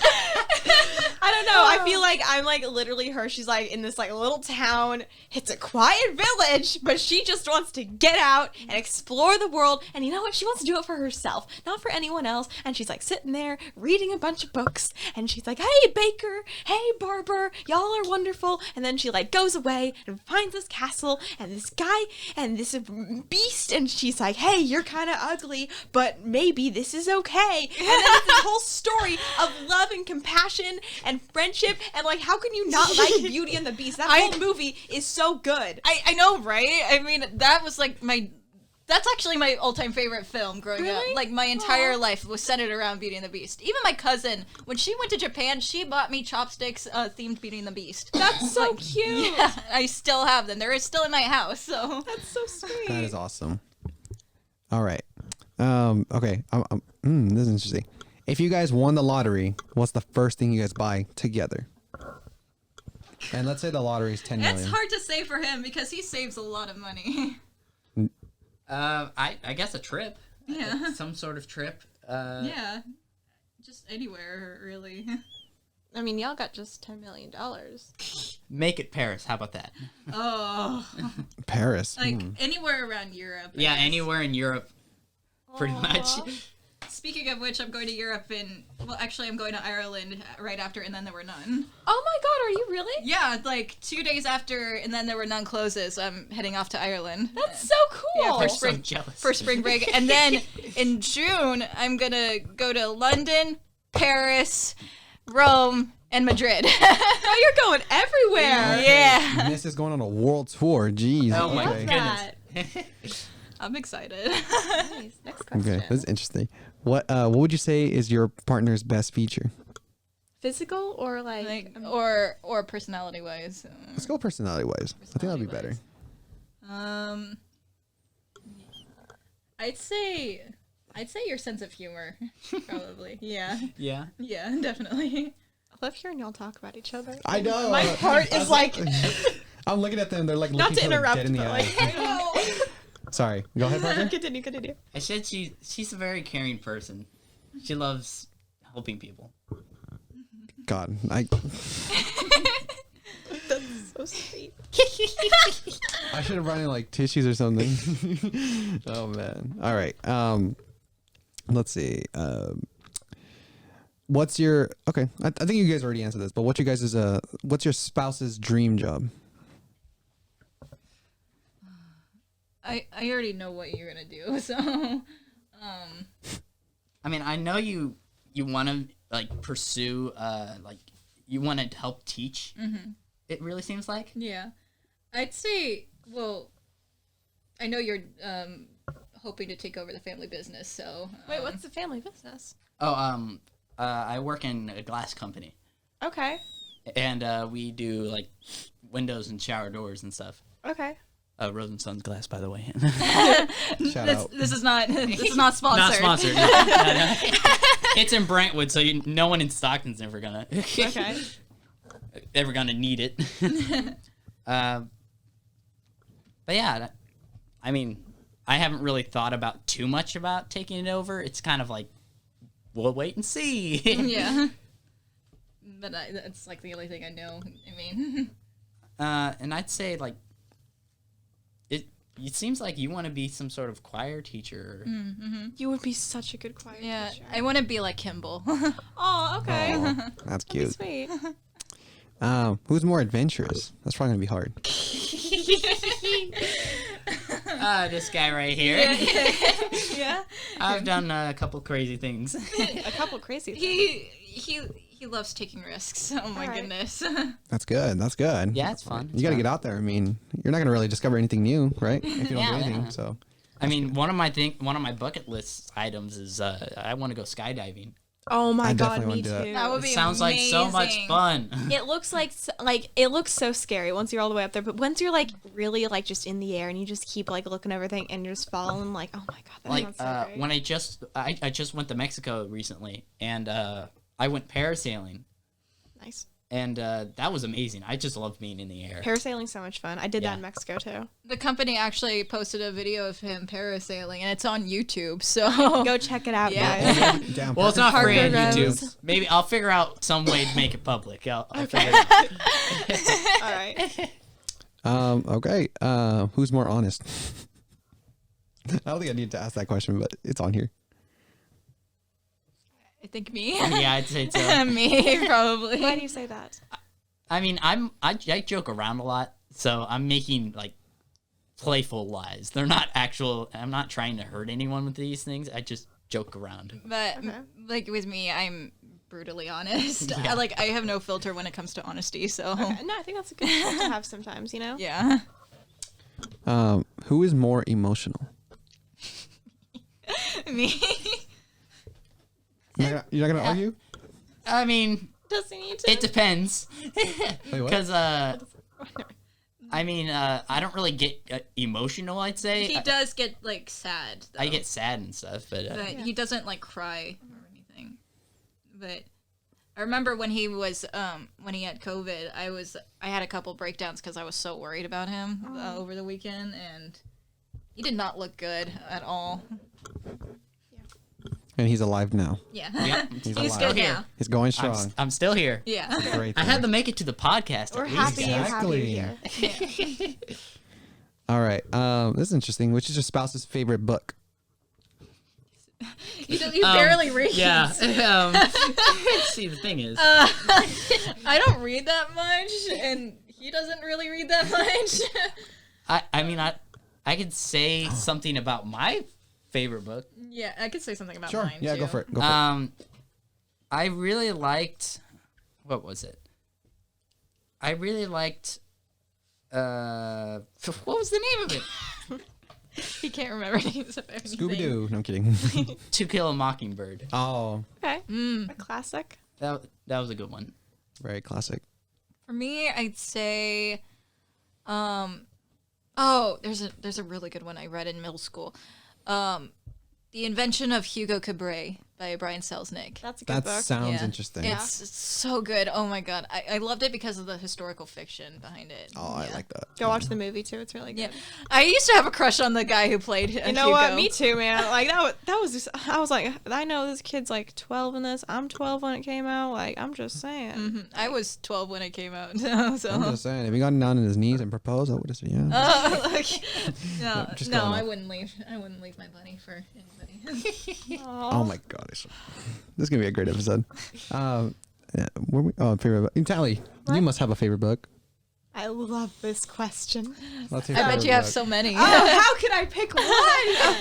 I don't know. I feel like I'm like literally her. She's like in this like little town. It's a quiet village, but she just wants to get out and explore the world. And you know what? She wants to do it for herself, not for anyone else. And she's like sitting there reading a bunch of books. And she's like, "Hey, baker. Hey, barber. Y'all are wonderful." And then she like goes away and finds this castle and this guy and this beast. And she's like, "Hey, you're kind of ugly, but maybe this is okay." And then it's this whole story of love and compassion and friendship, and like, how can you not like Beauty and the Beast? That whole movie is so good. I know, right? I mean, that was like that's actually my all-time favorite film growing up. Really? Like, my entire life was centered around Beauty and the Beast. Even my cousin, when she went to Japan, she bought me chopsticks themed Beauty and the Beast. That's so cute. Yeah, I still have them. They're still in my house, so. That's so sweet. That is awesome. All right. Okay. This is interesting. If you guys won the lottery, what's the first thing you guys buy together? And let's say the lottery is 10 million. It's hard to say for him because he saves a lot of money. I guess a trip. Yeah. Some sort of trip. Yeah. Just anywhere, really. I mean, y'all got just $10 million. Make it Paris. How about that? Oh. Paris. Like, anywhere around Europe. I Yeah, guess. anywhere in Europe, pretty much. Speaking of which, I'm going to Europe actually, I'm going to Ireland right after And Then There Were None. Oh my god, are you really? Yeah, like 2 days after And Then There Were None closes, I'm heading off to Ireland. That's so cool. Yeah, We're for so spring, jealous. for spring break. And then in June, I'm going to go to London, Paris, Rome, and Madrid. Oh, you're going everywhere. Yeah. This is going on a world tour. Jeez. Oh my okay. goodness. I'm excited. Nice. Next question. Okay, that's interesting. What would you say is your partner's best feature? Physical or Like, or personality wise. Let's go personality wise. I think that'd be better. I'd say your sense of humor, probably. Yeah. Yeah. Yeah, definitely. I love hearing y'all talk about each other. I know. My heart is like, I'm looking at them. They're like not looking to each other interrupt, dead in the but eye. like, Sorry. Go ahead, Parker. continue. I said she's a very caring person. She loves helping people. God, That's so sweet. I should have brought in like tissues or something. Oh man. All right. Let's see. What's your okay? I think you guys already answered this, but what's your spouse's dream job? I already know what you're gonna do, so I mean, I know you want to like pursue like you want to help teach. Mm-hmm. It really seems like. yeah. I'd say, well, I know you're hoping to take over the family business, so Wait, what's the family business? Oh, I work in a glass company, Okay. and we do like windows and shower doors and stuff. Okay. Rosenson's glass, by the way. Shout out. this is not sponsored. Not sponsored. No. It's in Brentwood, so no one in Stockton's ever gonna Okay. ever gonna need it. But yeah, I mean, I haven't really thought about too much about taking it over. It's kind of like we'll wait and see. Yeah. But that's like the only thing I know. I mean, And I'd say like it seems like you want to be some sort of choir teacher. You would be such a good choir yeah, teacher. I want to be like Kimball. Oh, okay. Oh, that's That'd be cute. sweet. Who's more adventurous? That's probably gonna be hard. This guy right here. Yeah. I've done a couple crazy things. A couple crazy things. He loves taking risks. Oh my All right. goodness. That's good. That's good. Yeah, it's fun. You got to get out there. I mean, you're not gonna really discover anything new, right? If you don't do Yeah. anything. So I mean, one of my bucket list items is I want to go skydiving. Oh my I god, definitely me wanna do too. That would It be sounds like so much amazing. fun. It looks like it looks so scary once you're all the way up there, but once you're like really like just in the air and you just keep like looking over everything and you're just falling like, oh my god, that Like sounds so great. when I just went to Mexico recently, and I went parasailing, Nice. And that was amazing. I just love being in the air. Parasailing's so much fun. I did Yeah. that in Mexico too. The company actually posted a video of him parasailing, and it's on YouTube. So Go check it out, Yeah. guys. Damn, Well, it's not free on Parker YouTube. Rose. Maybe I'll figure out some way to make it public. I'll figure it out. All right. Okay. Who's more honest? I don't think I need to ask that question, but it's on here. I think me. Yeah, I'd say so. Me, probably. Why do you say that? I mean, I joke around a lot, so I'm making like playful lies. They're not actual. I'm not trying to hurt anyone with these things. I just joke around. But Okay. like with me, I'm brutally honest. Yeah. I have no filter when it comes to honesty. So Okay. No, I think that's a good tip to have sometimes, you know? yeah. Who is more emotional? Me. You're not gonna argue? I mean, Does he need to? it depends. Wait, what? Because I mean, I don't really get emotional. I'd say He does get like sad. Though. I get sad and stuff, but But he doesn't like cry or anything. But I remember when he was when he had COVID, I had a couple breakdowns because I was so worried about him over the weekend, and he did not look good at all. And he's alive now. Yeah, Yep. he's alive. good Here. now. He's going strong. I'm still here. Yeah. Great. I had to make it to the podcast. We're at happy least. you're happy Exactly. here. All right. This is interesting. Which is your spouse's favorite book? He barely reads. Yeah. See, the thing is, I don't read that much, and he doesn't really read that much. I mean, I could say something about my favorite book. Yeah, I could say something about Sure. mine. Yeah, too. go for it. Go for it. I really liked. What was it? I really liked. What was the name of it? He can't remember names of everything. Scooby Doo. No, I'm kidding. To Kill a Mockingbird. Oh, Okay. A classic. That was a good one. very classic. For me, I'd say, there's a really good one I read in middle school. The Invention of Hugo Cabret by Brian Selznick. That's a good That book. sounds Yeah. interesting. Yeah. It's so good. Oh my god, I loved it because of the historical fiction behind it. Oh, I Yeah. like that. Go watch the movie too. It's really good. Yeah, I used to have a crush on the guy who played. You know what? Me too, man. Like that was just. I was like, I know this kid's like 12 in this. I'm 12 when it came out. Like I'm just saying. I was 12 when it came out. So. I'm just saying, if he got down on his knees and proposed, I would have said, yeah. No, just no, going I on. wouldn't leave. I wouldn't leave my buddy for anybody. Oh my god, this is gonna be a great episode. Yeah, favorite book. Tally, you must have a favorite book. I love this question. Let's hear I your bet favorite you have book. so many. Oh, how could I pick one?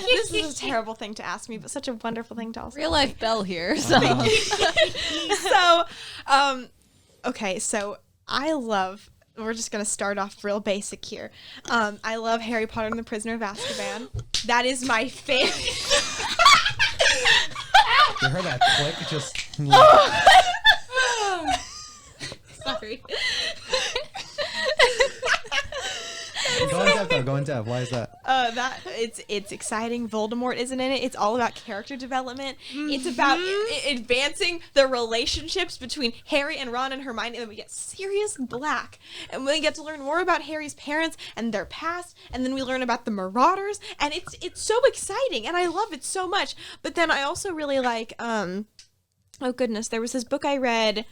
This is a terrible thing to ask me, but such a wonderful thing to also. Real life Belle here. So. So, okay, so I love. We're just gonna start off real basic here. I love Harry Potter and the Prisoner of Azkaban. That is my favorite. You heard that click? It just. Sorry. Go in depth, though. Go in depth. Why is that? That it's exciting. Voldemort isn't in it. It's all about character development. It's about advancing the relationships between Harry and Ron and Hermione, and then we get Sirius Black, and we get to learn more about Harry's parents and their past, and then we learn about the Marauders, and it's so exciting, and I love it so much. But then I also really like oh goodness, there was this book I read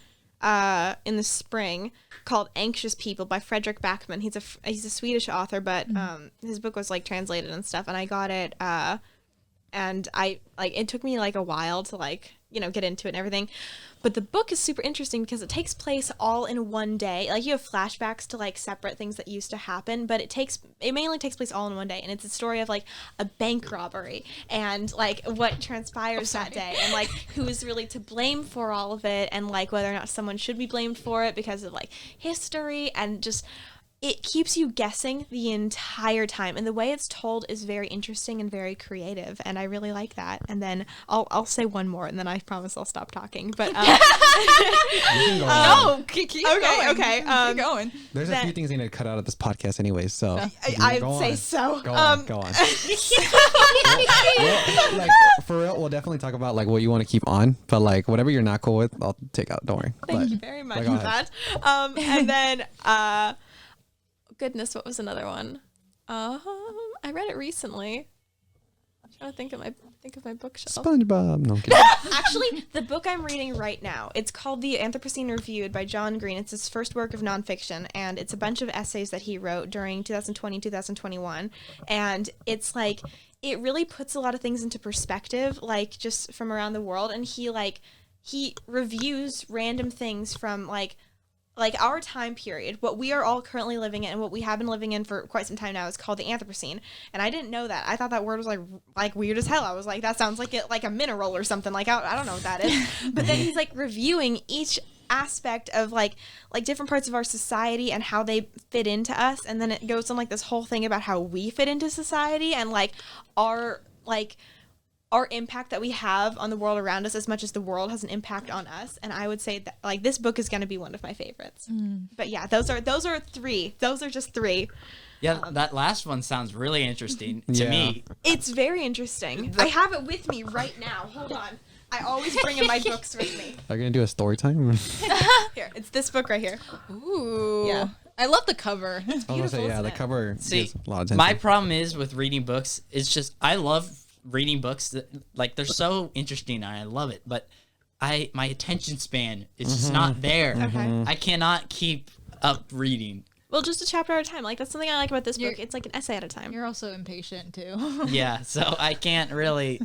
in the spring called Anxious People by Frederick Backman. He's a Swedish author, but his book was like translated and stuff, and I got it and I like it took me like a while to like get into it and everything, but the book is super interesting because it takes place all in one day. Like you have flashbacks to like separate things that used to happen, but it mainly takes place all in one day, and it's a story of like a bank robbery and like what transpires that day, and like who is really to blame for all of it, and like whether or not someone should be blamed for it because of like history, and just it keeps you guessing the entire time, and the way it's told is very interesting and very creative, and I really like that. And then I'll say one more, and then I promise I'll stop talking. But You can go on. No, keep Okay, going. okay, Keep going. There's a few things I need to cut out of this podcast, anyways. So I'd go say on. so. Go on. Go on. Like, for real, we'll definitely talk about like what you want to keep on, but like whatever you're not cool with, I'll take out. Don't worry. Thank you very much go for that. And then, goodness, what was another one? I read it recently. I'm trying to think of my bookshelf. SpongeBob. No, I'm kidding. Actually, the book I'm reading right now, it's called The Anthropocene Reviewed by John Green. It's his first work of nonfiction, and it's a bunch of essays that he wrote during 2020, 2021. And it's like, it really puts a lot of things into perspective, like just from around the world. And he reviews random things from like our time period, what we are all currently living in and what we have been living in for quite some time now is called the Anthropocene. And I didn't know that. I thought that word was like weird as hell. I was like, that sounds like it, like a mineral or something. Like, I don't know what that is. But then he's like reviewing each aspect of like different parts of our society and how they fit into us. And then it goes on like this whole thing about how we fit into society and like our impact that we have on the world around us as much as the world has an impact on us. And I would say that like this book is going to be one of my favorites. But yeah, those are three. Those are just three. Yeah, that last one sounds really interesting to me. It's very interesting. I have it with me right now. Hold on. I always bring in my books with me. Are you gonna do a story time? Here, it's this book right here. Ooh. Yeah. I love the cover. I was gonna say, isn't the it? cover See, gives a lot of attention. my problem is with reading books, it's just I love reading books that like they're so interesting and I love it, but my attention span is just not there. Okay. I cannot keep up reading. Well, just a chapter at a time. Like that's something I like about this book. It's like an essay at a time. You're also impatient too. Yeah, so I can't really.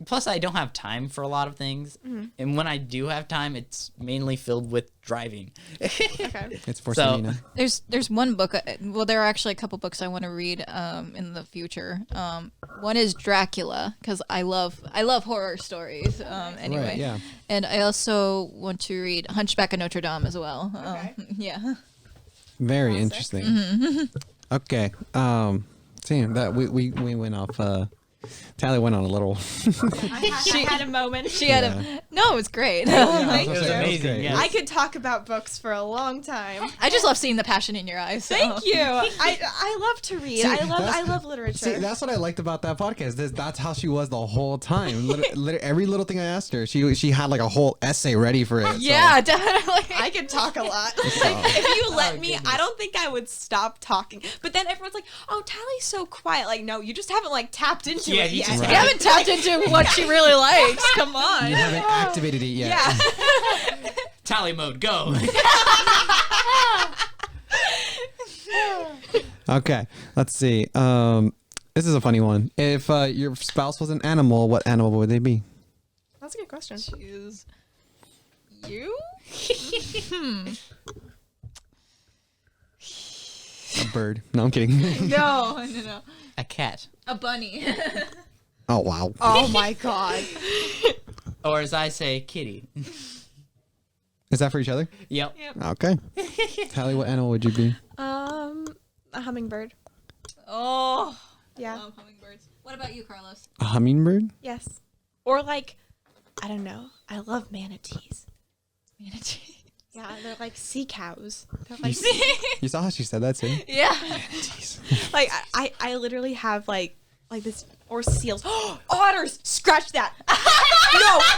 Plus, I don't have time for a lot of things, and when I do have time, it's mainly filled with driving. Okay. It's for So- Sabiene. There's one book. Well, there are actually a couple books I want to read in the future. One is Dracula because I love horror stories. Anyway, Right, yeah. And I also want to read Hunchback of Notre Dame as well. Okay. Yeah. Very Classic. interesting. Okay. Damn, that we went off. Tally went on a little. I had a moment. She had a no. It was great. Thank It was you. amazing. Yes. I could talk about books for a long time. I just love seeing the passion in your eyes. So. Thank you. I love to read. See, I love literature. See, that's what I liked about that podcast. That's how she was the whole time. Every little thing I asked her, she had like a whole essay ready for it. Yeah, definitely. I could talk a lot. If you let me, I don't think I would stop talking. But then everyone's like, "Oh, Tally's so quiet." Like, no, you just haven't like tapped into Yeah, it you yet. just You haven't tapped into what she really likes. Come on. You haven't activated it yet. Yeah. Tally mode, go. Okay, let's see. This is a funny one. If your spouse was an animal, what animal would they be? That's a good question. Choose you. A bird. No, I'm kidding. No. A cat, A bunny. Oh, wow. Oh my god. or as I say, kitty. Is that for each other? Yep. Okay. Tally, what animal would you be? A hummingbird. Oh. Yeah. I love hummingbirds. What about you, Carlos? A hummingbird? Yes. Or like, I don't know. I love manatees. Manatee. Yeah, they're like sea cows. They're like, You saw how she said that, too? Yeah. like I literally have like this, or seals. Otters! Scratch that. No!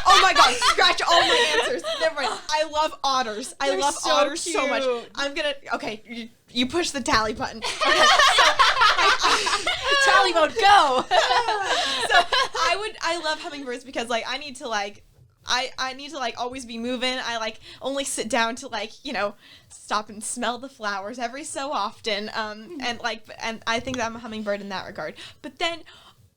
Oh my god! Scratch all my answers. Never mind. I love otters. I They're love so otters so much. cute. I'm gonna. Okay, you push the tally button. Okay, Tally mode, go. so I love hummingbirds because like I need to like always be moving. I like only sit down to like, stop and smell the flowers every so often. And I think that I'm a hummingbird in that regard. But then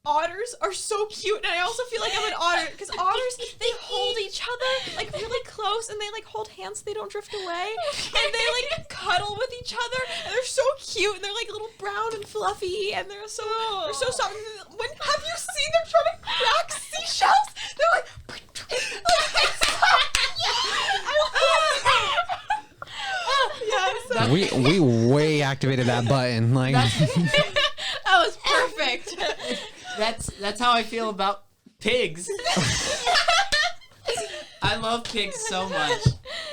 otters are so cute, and I also feel like I'm an otter because otters, they hold each other like really close, and they like hold hands so they don't drift away, and they like cuddle with each other, and they're so cute, and they're like little brown and fluffy, and they're so soft. When have you seen them try to crack seashells? They're like yeah, so We way activated that button. Like, That was perfect. That's how I feel about pigs. I love pigs so much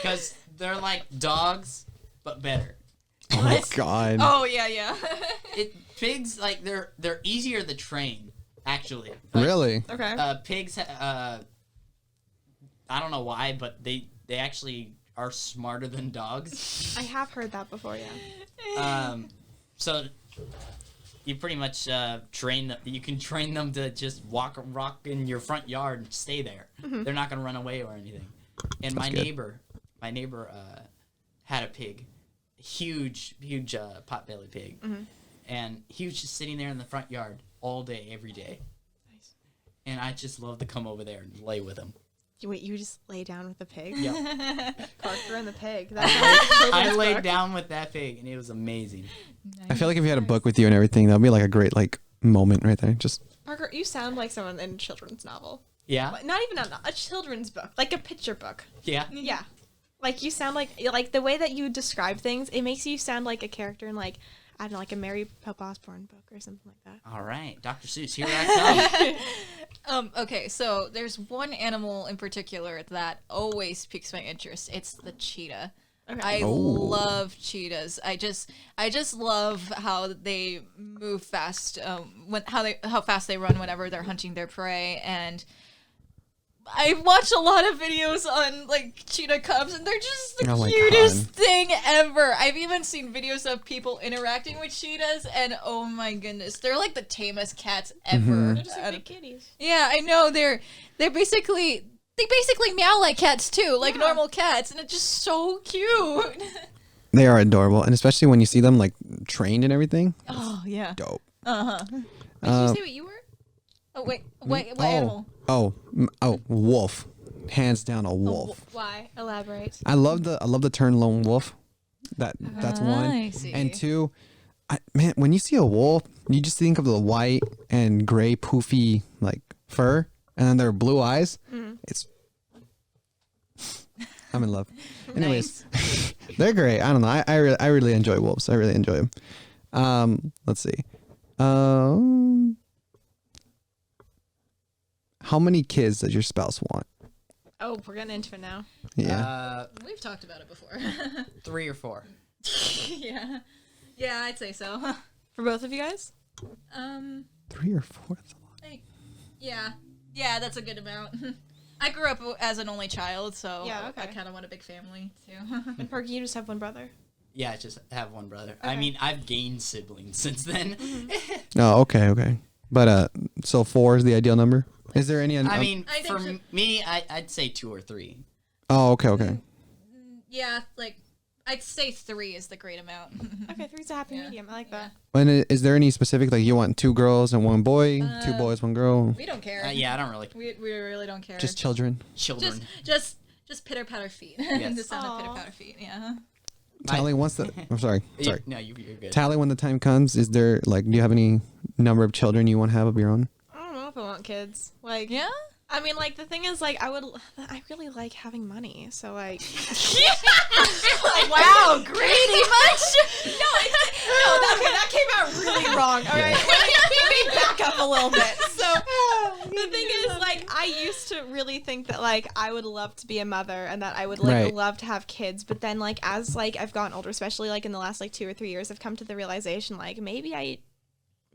because they're like dogs, but better. oh, God. Oh, yeah. Pigs, like they're easier to train. actually. Really? Okay. Pigs, I don't know why, but they actually are smarter than dogs. I have heard that before, yeah. So you pretty much train them. You can train them to just rock in your front yard and stay there. They're not gonna run away or anything. And my neighbor had a pig, huge potbelly pig, and he was just sitting there in the front yard all day, every day. Nice. And I just love to come over there and lay with him. Wait, you just lay down with the pig? Yep. Parker and the pig. That's I laid down with that pig, and it was amazing. I feel like if you had a book with you and everything, that'd be like a great like moment right there. Just Parker, you sound like someone in a children's novel. Yeah. Not even a children's book, like a picture book. Yeah. Yeah. Like you sound like the way that you describe things, it makes you sound like a character in like, I don't know, like a Mary Pope Osborne book or something like that. All right, Dr. Seuss, here I come. Okay, so there's one animal in particular that always piques my interest. It's the cheetah. Okay. I love cheetahs. I just love how they move fast. How fast they run whenever they're hunting their prey, and I've watched a lot of videos on like cheetah cubs, and they're just the cutest thing ever. I've even seen videos of people interacting with cheetahs, and oh my goodness, they're like the tamest cats ever. They're just like big kitties. Yeah, I know. They basically meow like cats too, like normal cats, and it's just so cute. they are adorable, and especially when you see them like trained and everything. Oh yeah. Dope. Did you say what you were? Oh wait, what animal? Oh, wolf. Hands down a wolf. Why? Elaborate. I love the term lone wolf. That's one. I see. And two, man, when you see a wolf, you just think of the white and gray poofy like fur, and then their blue eyes. It's I'm in love. Anyways, they're great. I don't know. I really enjoy wolves. I really enjoy them. Let's see. How many kids does your spouse want? Oh, we're getting into it now. Yeah. We've talked about it before. 3 or 4. Yeah, I'd say so. For both of you guys? 3 or 4. That's a lot. Yeah, that's a good amount. I grew up as an only child, so Yeah, okay. I kind of want a big family too. And Parker, you just have one brother? Yeah, I just have one brother. Okay. I mean, I've gained siblings since then. Oh, okay. But so 4 is the ideal number. Is there any? I mean, I think for so. me, I'd say 2 or 3. Oh, okay. Yeah, like I'd say 3 is the great amount. Okay, 3's a happy medium. I like that. And is there any specific like you want 2 girls and 1 boy, 2 boys, 1 girl? We don't care. Yeah, I don't really. We really don't care. Just children. Children. just pitter patter feet. Yes. The sound of Aw. pitter patter feet. Yeah. Tally, once the I'm sorry. No, you're good. Tally, when the time comes, is there like do you have any number of children you want to have of your own? I don't know if I want kids. Like, Yeah. I mean, like, the thing is, like, I really like having money, so, like... Like, wow, greedy much? that came out really wrong, all right? Let me back up a little bit. So, the thing is, like, I used to really think that, like, I would love to be a mother and that I would, like, Right. love to have kids, but then, like, as, like, I've gotten older, especially, like, in the last, like, 2 or 3 years, I've come to the realization, like, maybe I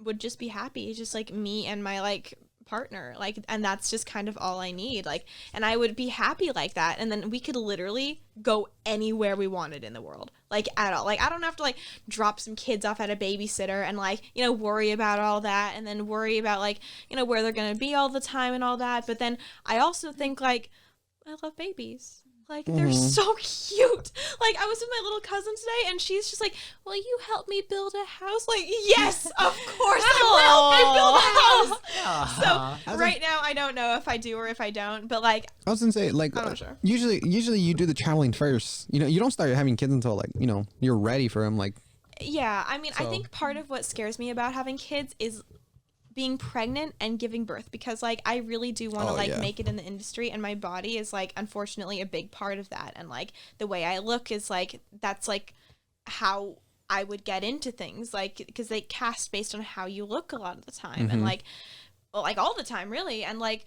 would just be happy, just, like, me and my, like... partner, like, and that's just kind of all I need, like, and I would be happy like that, and then we could literally go anywhere we wanted in the world, like, at all. Like, I don't have to, like, drop some kids off at a babysitter and, like, you know, worry about all that, and then worry about, like, you know, where they're gonna be all the time and all that. But then I also think, like, I love babies. Like, they're so cute. Like, I was with my little cousin today, and she's just like, will you help me build a house? Like, yes, of course I will help you build a house. So, right now, I don't know if I do or if I don't, but, like, I was gonna say like I'm not sure. usually you do the traveling first. You know, you don't start having kids until like you know you're ready for them. Like yeah, I mean, I So- think part of what scares me about having kids is being pregnant and giving birth, because, like, I really do want to, Oh, like, yeah. make it in the industry, and my body is, like, unfortunately a big part of that, and, like, the way I look is, like, that's, like, how I would get into things, like, because they cast based on how you look a lot of the time, and, like, well, like, all the time, really, and, like,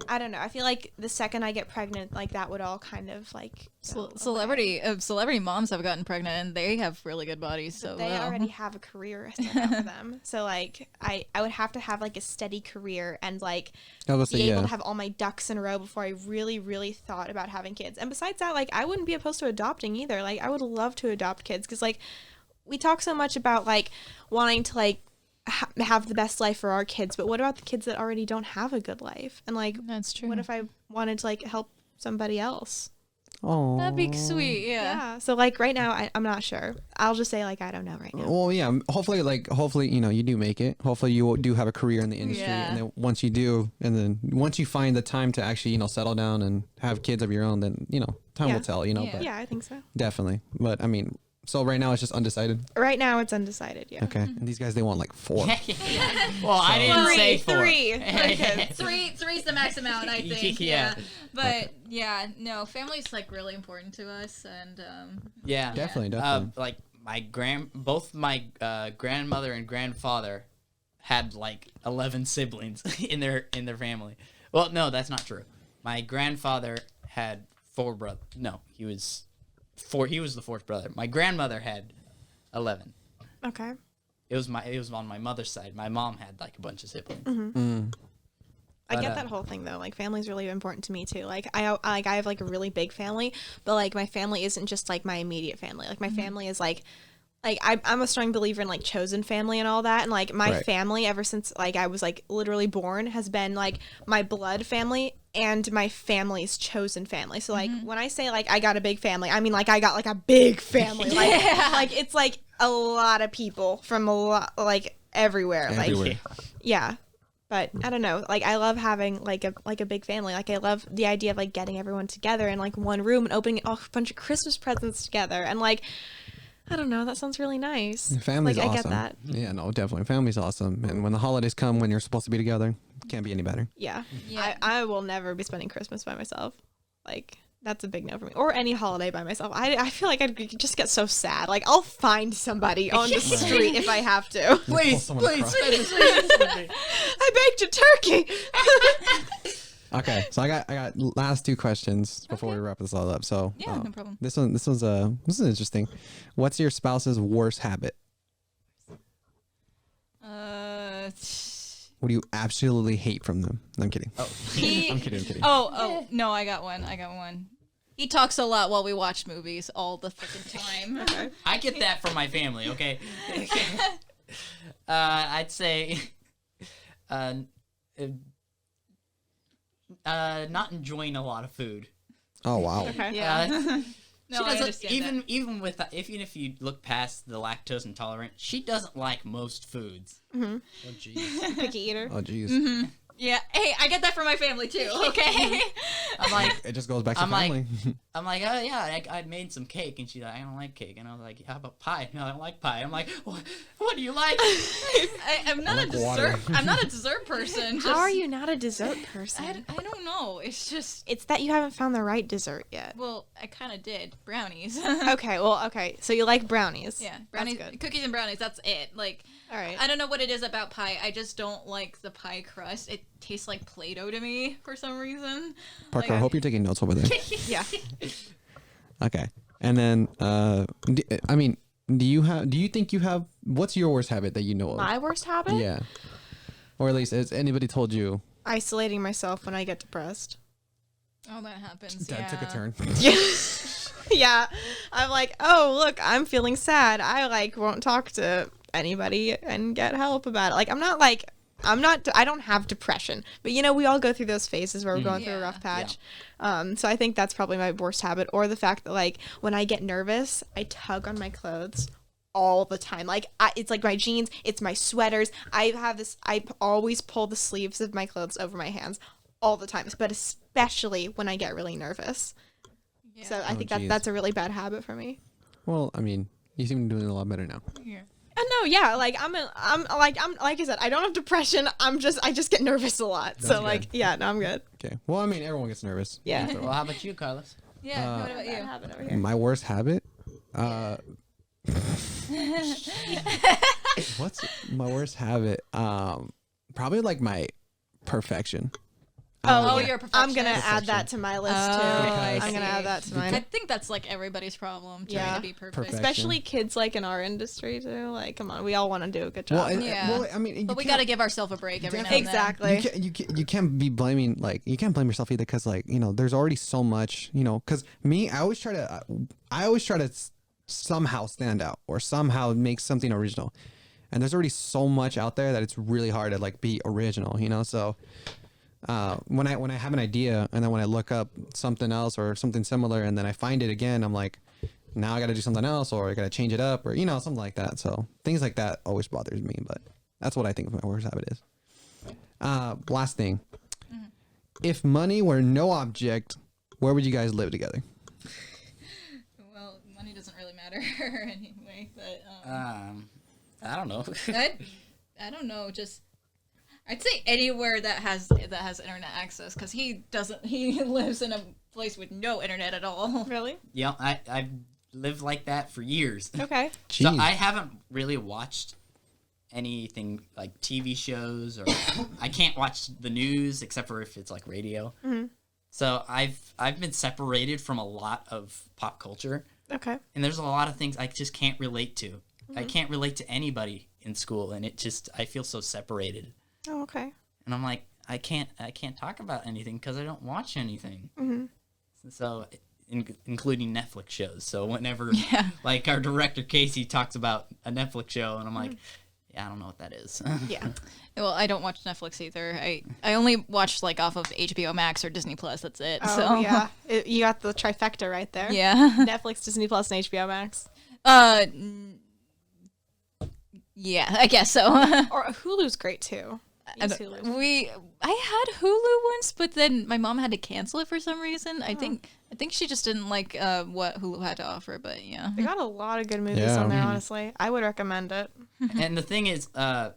I don't know. I feel like the second I get pregnant, like that would all kind of like go away. Celebrity moms have gotten pregnant and they have really good bodies. So They already have a career set out for them. So like I would have to have like a steady career and like I was be say, able yeah. to have all my ducks in a row before I really thought about having kids. And besides that, like I wouldn't be opposed to adopting either. Like I would love to adopt kids because like we talk so much about like wanting to like have the best life for our kids, but what about the kids that already don't have a good life? And like That's true. what if I wanted to like help somebody else? Oh, That'd be sweet. Yeah. So like right now I'm not sure. I'll just say like I don't know right now. Well, yeah. Hopefully, you know, you do make it. Hopefully, you do have a career in the industry, Yeah. and then once you do, and then once you find the time to actually, you know, settle down and have kids of your own, then you know, time Yeah. will tell. You know, Yeah. but Yeah, I think so. definitely. But I mean, so right now it's just undecided. Right now it's undecided, yeah. Okay, and these guys they want like 4. Well, I didn't say 4. Three kids. Three's the max amount, I think. Yeah. But yeah, no, family's like really important to us, and Yeah, Definitely. like both my grandmother and grandfather had like 11 siblings in their family. Well, no, that's not true. My grandfather had 4 brothers. No, he was 4. He was the 4th brother. My grandmother had 11. Okay. It was on my mother's side. My mom had like a bunch of siblings. I But, get that whole thing though. Like family's really important to me too. Like I have like a really big family, but like my family isn't just like my immediate family. Like my family is like I'm a strong believer in like chosen family and all that. And like my Right. family ever since like I was like literally born has been like my blood family and my family's chosen family. So like when I say like I got a big family, I mean like I got like a big family. Like it's like a lot of people from a lot like everywhere. Everywhere. Like yeah. But I don't know. Like I love having like a big family. Like I love the idea of like getting everyone together in like one room and opening a bunch of Christmas presents together. And like I don't know. That sounds really nice. Family's like, awesome. I get that. Yeah, no, definitely. Family's awesome. And when the holidays come, when you're supposed to be together, can't be any better. Yeah. Yeah. I will never be spending Christmas by myself. Like that's a big no for me. Or any holiday by myself. I feel like I'd just get so sad. Like I'll find somebody on the street if I have to. Please, someone please, across. please. I baked a turkey. Okay, so I got last 2 questions before we wrap this all up. So Yeah, no problem. This is interesting. What's your spouse's worst habit? What do you absolutely hate from them? No, I'm kidding. I'm kidding. Oh, no, I got one. He talks a lot while we watch movies all the freaking time. I get that from my family, okay? I'd say not enjoying a lot of food. Oh wow. Okay. Yeah. She No, I doesn't understand even if you look past the lactose intolerant, she doesn't like most foods. Oh jeez. Picky eater. Oh jeez. Yeah. Hey, I get that from my family too. Okay. I'm like, It just goes back to I'm like- family. oh yeah, I made some cake, and she's like, I don't like cake, and I was like, how about pie? No, I don't like pie. I'm like, what do you like? I'm not I a like dessert. water. I'm not a dessert person. How are you not a dessert person? I don't know. It's just. It's that you haven't found the right dessert yet. Well, I kind of did brownies. Okay. So you like brownies? Yeah, That's brownies, good. cookies and brownies. That's it. Like, All right. I don't know what it is about pie. I just don't like the pie crust. It tastes like Play-Doh to me for some reason. Parker, I Like, hope you're taking notes over there. Yeah. Okay. And then, do you think you have, what's your worst habit that you know of? My worst habit? Yeah. Or at least, has anybody told you Isolating myself when I get depressed. Oh, that happens. that yeah. took a turn? Yeah. I'm like, oh, look, I'm feeling sad. I like won't talk to anybody and get help about it. Like, I don't have depression, but you know, we all go through those phases where we're going through a Yeah. rough patch. So I think that's probably my worst habit, or the fact that like when I get nervous, I tug on my clothes all the time. Like it's like my jeans, it's my sweaters. I always pull the sleeves of my clothes over my hands all the time, but especially when I get really nervous. Yeah. So I think geez. that's a really bad habit for me. Well, I mean, you seem to be doing a lot better now. Yeah. No, yeah, like I'm like I said, I don't have depression. I just get nervous a lot. So good. like, yeah, no, I'm good. Okay. Well, I mean, everyone gets nervous. Yeah. Well, how about you, Carlos? Yeah. What about Bad you? habit over here. My worst habit? What's my worst habit? Probably like my perfection. Oh, yeah. you're a I'm gonna perfectionist. add that to my list too. I I'm gonna see. add that to I mine. think that's like everybody's problem, trying to be perfect. Perfect. Especially kids like in our industry too. Like, come on, we all want to do a good Well, job. and- Yeah. well, I mean, But we got to give ourselves a break every now and then. Exactly. you can't be blaming you can't blame yourself either because there's already so much because me I always try to somehow stand out or somehow make something original, and there's already so much out there that it's really hard to be original, so when I have an idea and then when I look up something else or something similar and then I find it again, I'm like, now I got to do something else or I got to change it up or something like that. So things like that always bothers me, but that's what I think my worst habit is. Last thing, if money were no object, where would you guys live together? Well, money doesn't really matter anyway, but I don't know. I don't know, just I'd say anywhere that has internet access, because he lives in a place with no internet at all. Really? Yeah, I've lived like that for years. Okay. So Jeez. I haven't really watched anything like TV shows or I can't watch the news except for if it's like radio. Mm-hmm. So I've been separated from a lot of pop culture, Okay. and there's a lot of things I just can't relate to. I can't relate to anybody in school, and I feel so separated. Oh, okay. And I'm like, I can't talk about anything because I don't watch anything. Mm-hmm. So, including Netflix shows. So whenever, Yeah. like our director Casey talks about a Netflix show, and I'm like, yeah, I don't know what that is. Yeah. Well, I don't watch Netflix either. I only watch off of HBO Max or Disney Plus. That's it. Oh, so yeah. You got the trifecta right there. yeah. Netflix, Disney Plus, and HBO Max. Yeah, I guess so. Or Hulu's great too. Use Hulu. I had Hulu once, but then my mom had to cancel it for some reason. I think she just didn't like what Hulu had to offer, but yeah. They got a lot of good movies Yeah. on there, honestly. I would recommend it. And the thing is, I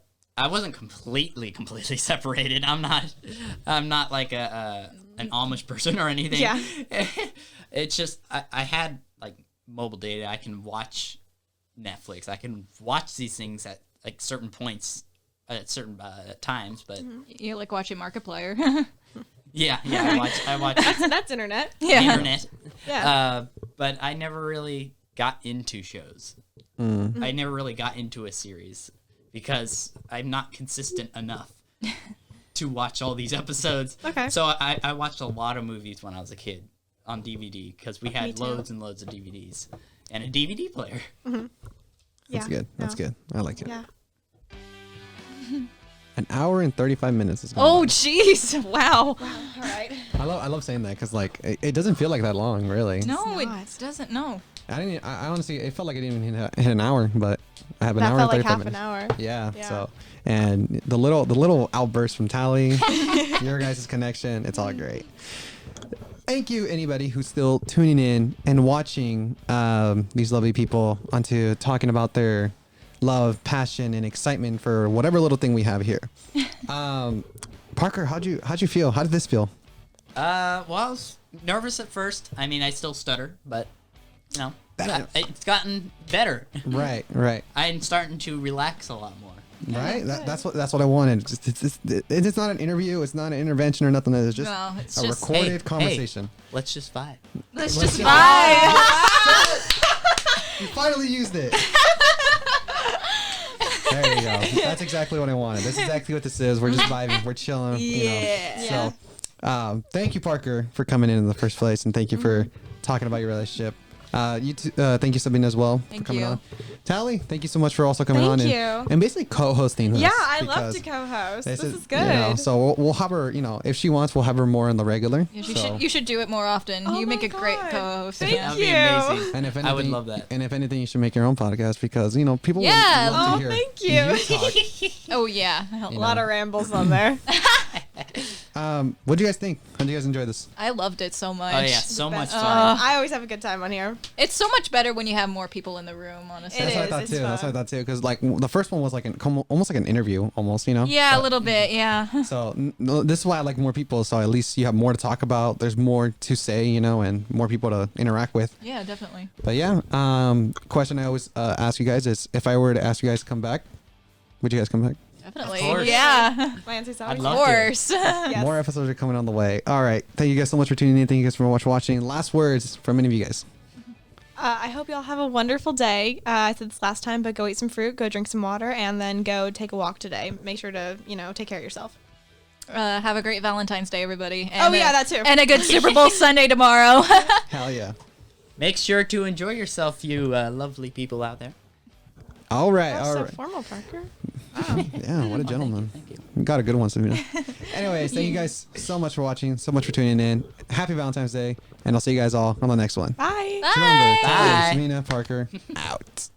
wasn't completely separated. I'm not like an Amish person or anything. Yeah. It's just I had like mobile data. I can watch Netflix. I can watch these things at like certain points at certain times. But You like watching Markiplier. yeah, I watch That's internet. the Yeah. internet. Yeah. But I never really got into shows. Mm. I never really got into a series because I'm not consistent enough to watch all these episodes. Okay. So I watched a lot of movies when I was a kid on DVD because we Me had too. loads and loads of DVDs and a DVD player. Yeah. That's good. That's good. I like it. Yeah. An hour and 35 minutes is Oh, jeez. Wow. All right. I love saying that because it doesn't feel like that long, really. No, it not. doesn't. No. I honestly, it felt like I didn't even hit an hour, but I have an That hour felt and like 35 half minutes. an hour. Yeah, Yeah. So, and the little outburst from Tally, your guys' connection, it's all great. Thank you, anybody who's still tuning in and watching these lovely people onto talking about their love, passion, and excitement for whatever little thing we have here. Parker, how'd you feel? How did this feel? Well, I was nervous at first. I mean, I still stutter, but you know, it's gotten better. Right. I'm starting to relax a lot more. Right. That's what I wanted. It's not an interview. It's not an intervention or nothing. It's just No, it's a just- recorded Hey, conversation. Let's just vibe. Let's Let's just just- vibe. You finally used it. There you go. That's exactly what I wanted. That's exactly what this is. We're just vibing. We're chilling. Yeah. So, thank you, Parker, for coming in the first place, and thank you for talking about your relationship. Thank you, Sabiene, as well, for Thank coming you. on. Tally, thank you so much for also coming Thank on you. and basically co-hosting. Yeah, us I love because to co-host. This is you good. know, so we'll have her. If she wants, we'll have her more on the regular. You should do it more often. Oh you make my a great God. co-host. Thank That'd be you. amazing. And if anything, I would love that. And if anything, you should make your own podcast because people Yeah. would love Oh, to hear thank you. talk. Oh yeah. A lot of rambles on there. What do you guys think? How do you guys enjoy this? I loved it so much. Oh yeah, so much Best. fun. I always have a good time on here. It's so much better when you have more people in the room, honestly. It That's what I is, thought it's too. That's what I fun. thought too. Because the first one was almost like an interview, almost. Yeah, a But- little bit. Yeah. So this is why I like more people. So at least you have more to talk about. There's more to say, and more people to interact with. Yeah, definitely. But yeah, question I always ask you guys is, if I were to ask you guys to come back, would you guys come back? Definitely. Of course. Yeah. My answer's I'd always Of love to. course. Yes. More episodes are coming on the way. All right. Thank you guys so much for tuning in. Thank you guys for watching. Last words from any of you guys. I hope y'all have a wonderful day. I said this last time, but go eat some fruit, go drink some water, and then go take a walk today. Make sure to, take care of yourself. Have a great Valentine's Day, everybody. And that too. And a good Super Bowl Sunday tomorrow. Hell yeah. Make sure to enjoy yourself, you lovely people out there. All right. That's All so right. formal, Parker. Yeah, what a gentleman. Thank you. You got a good one, Sabiene. Anyways, thank you guys so much for watching, so much for tuning in. Happy Valentine's Day, and I'll see you guys all on the next one. Bye. Bye. Remember, Bye. Sabiene, Parker, out.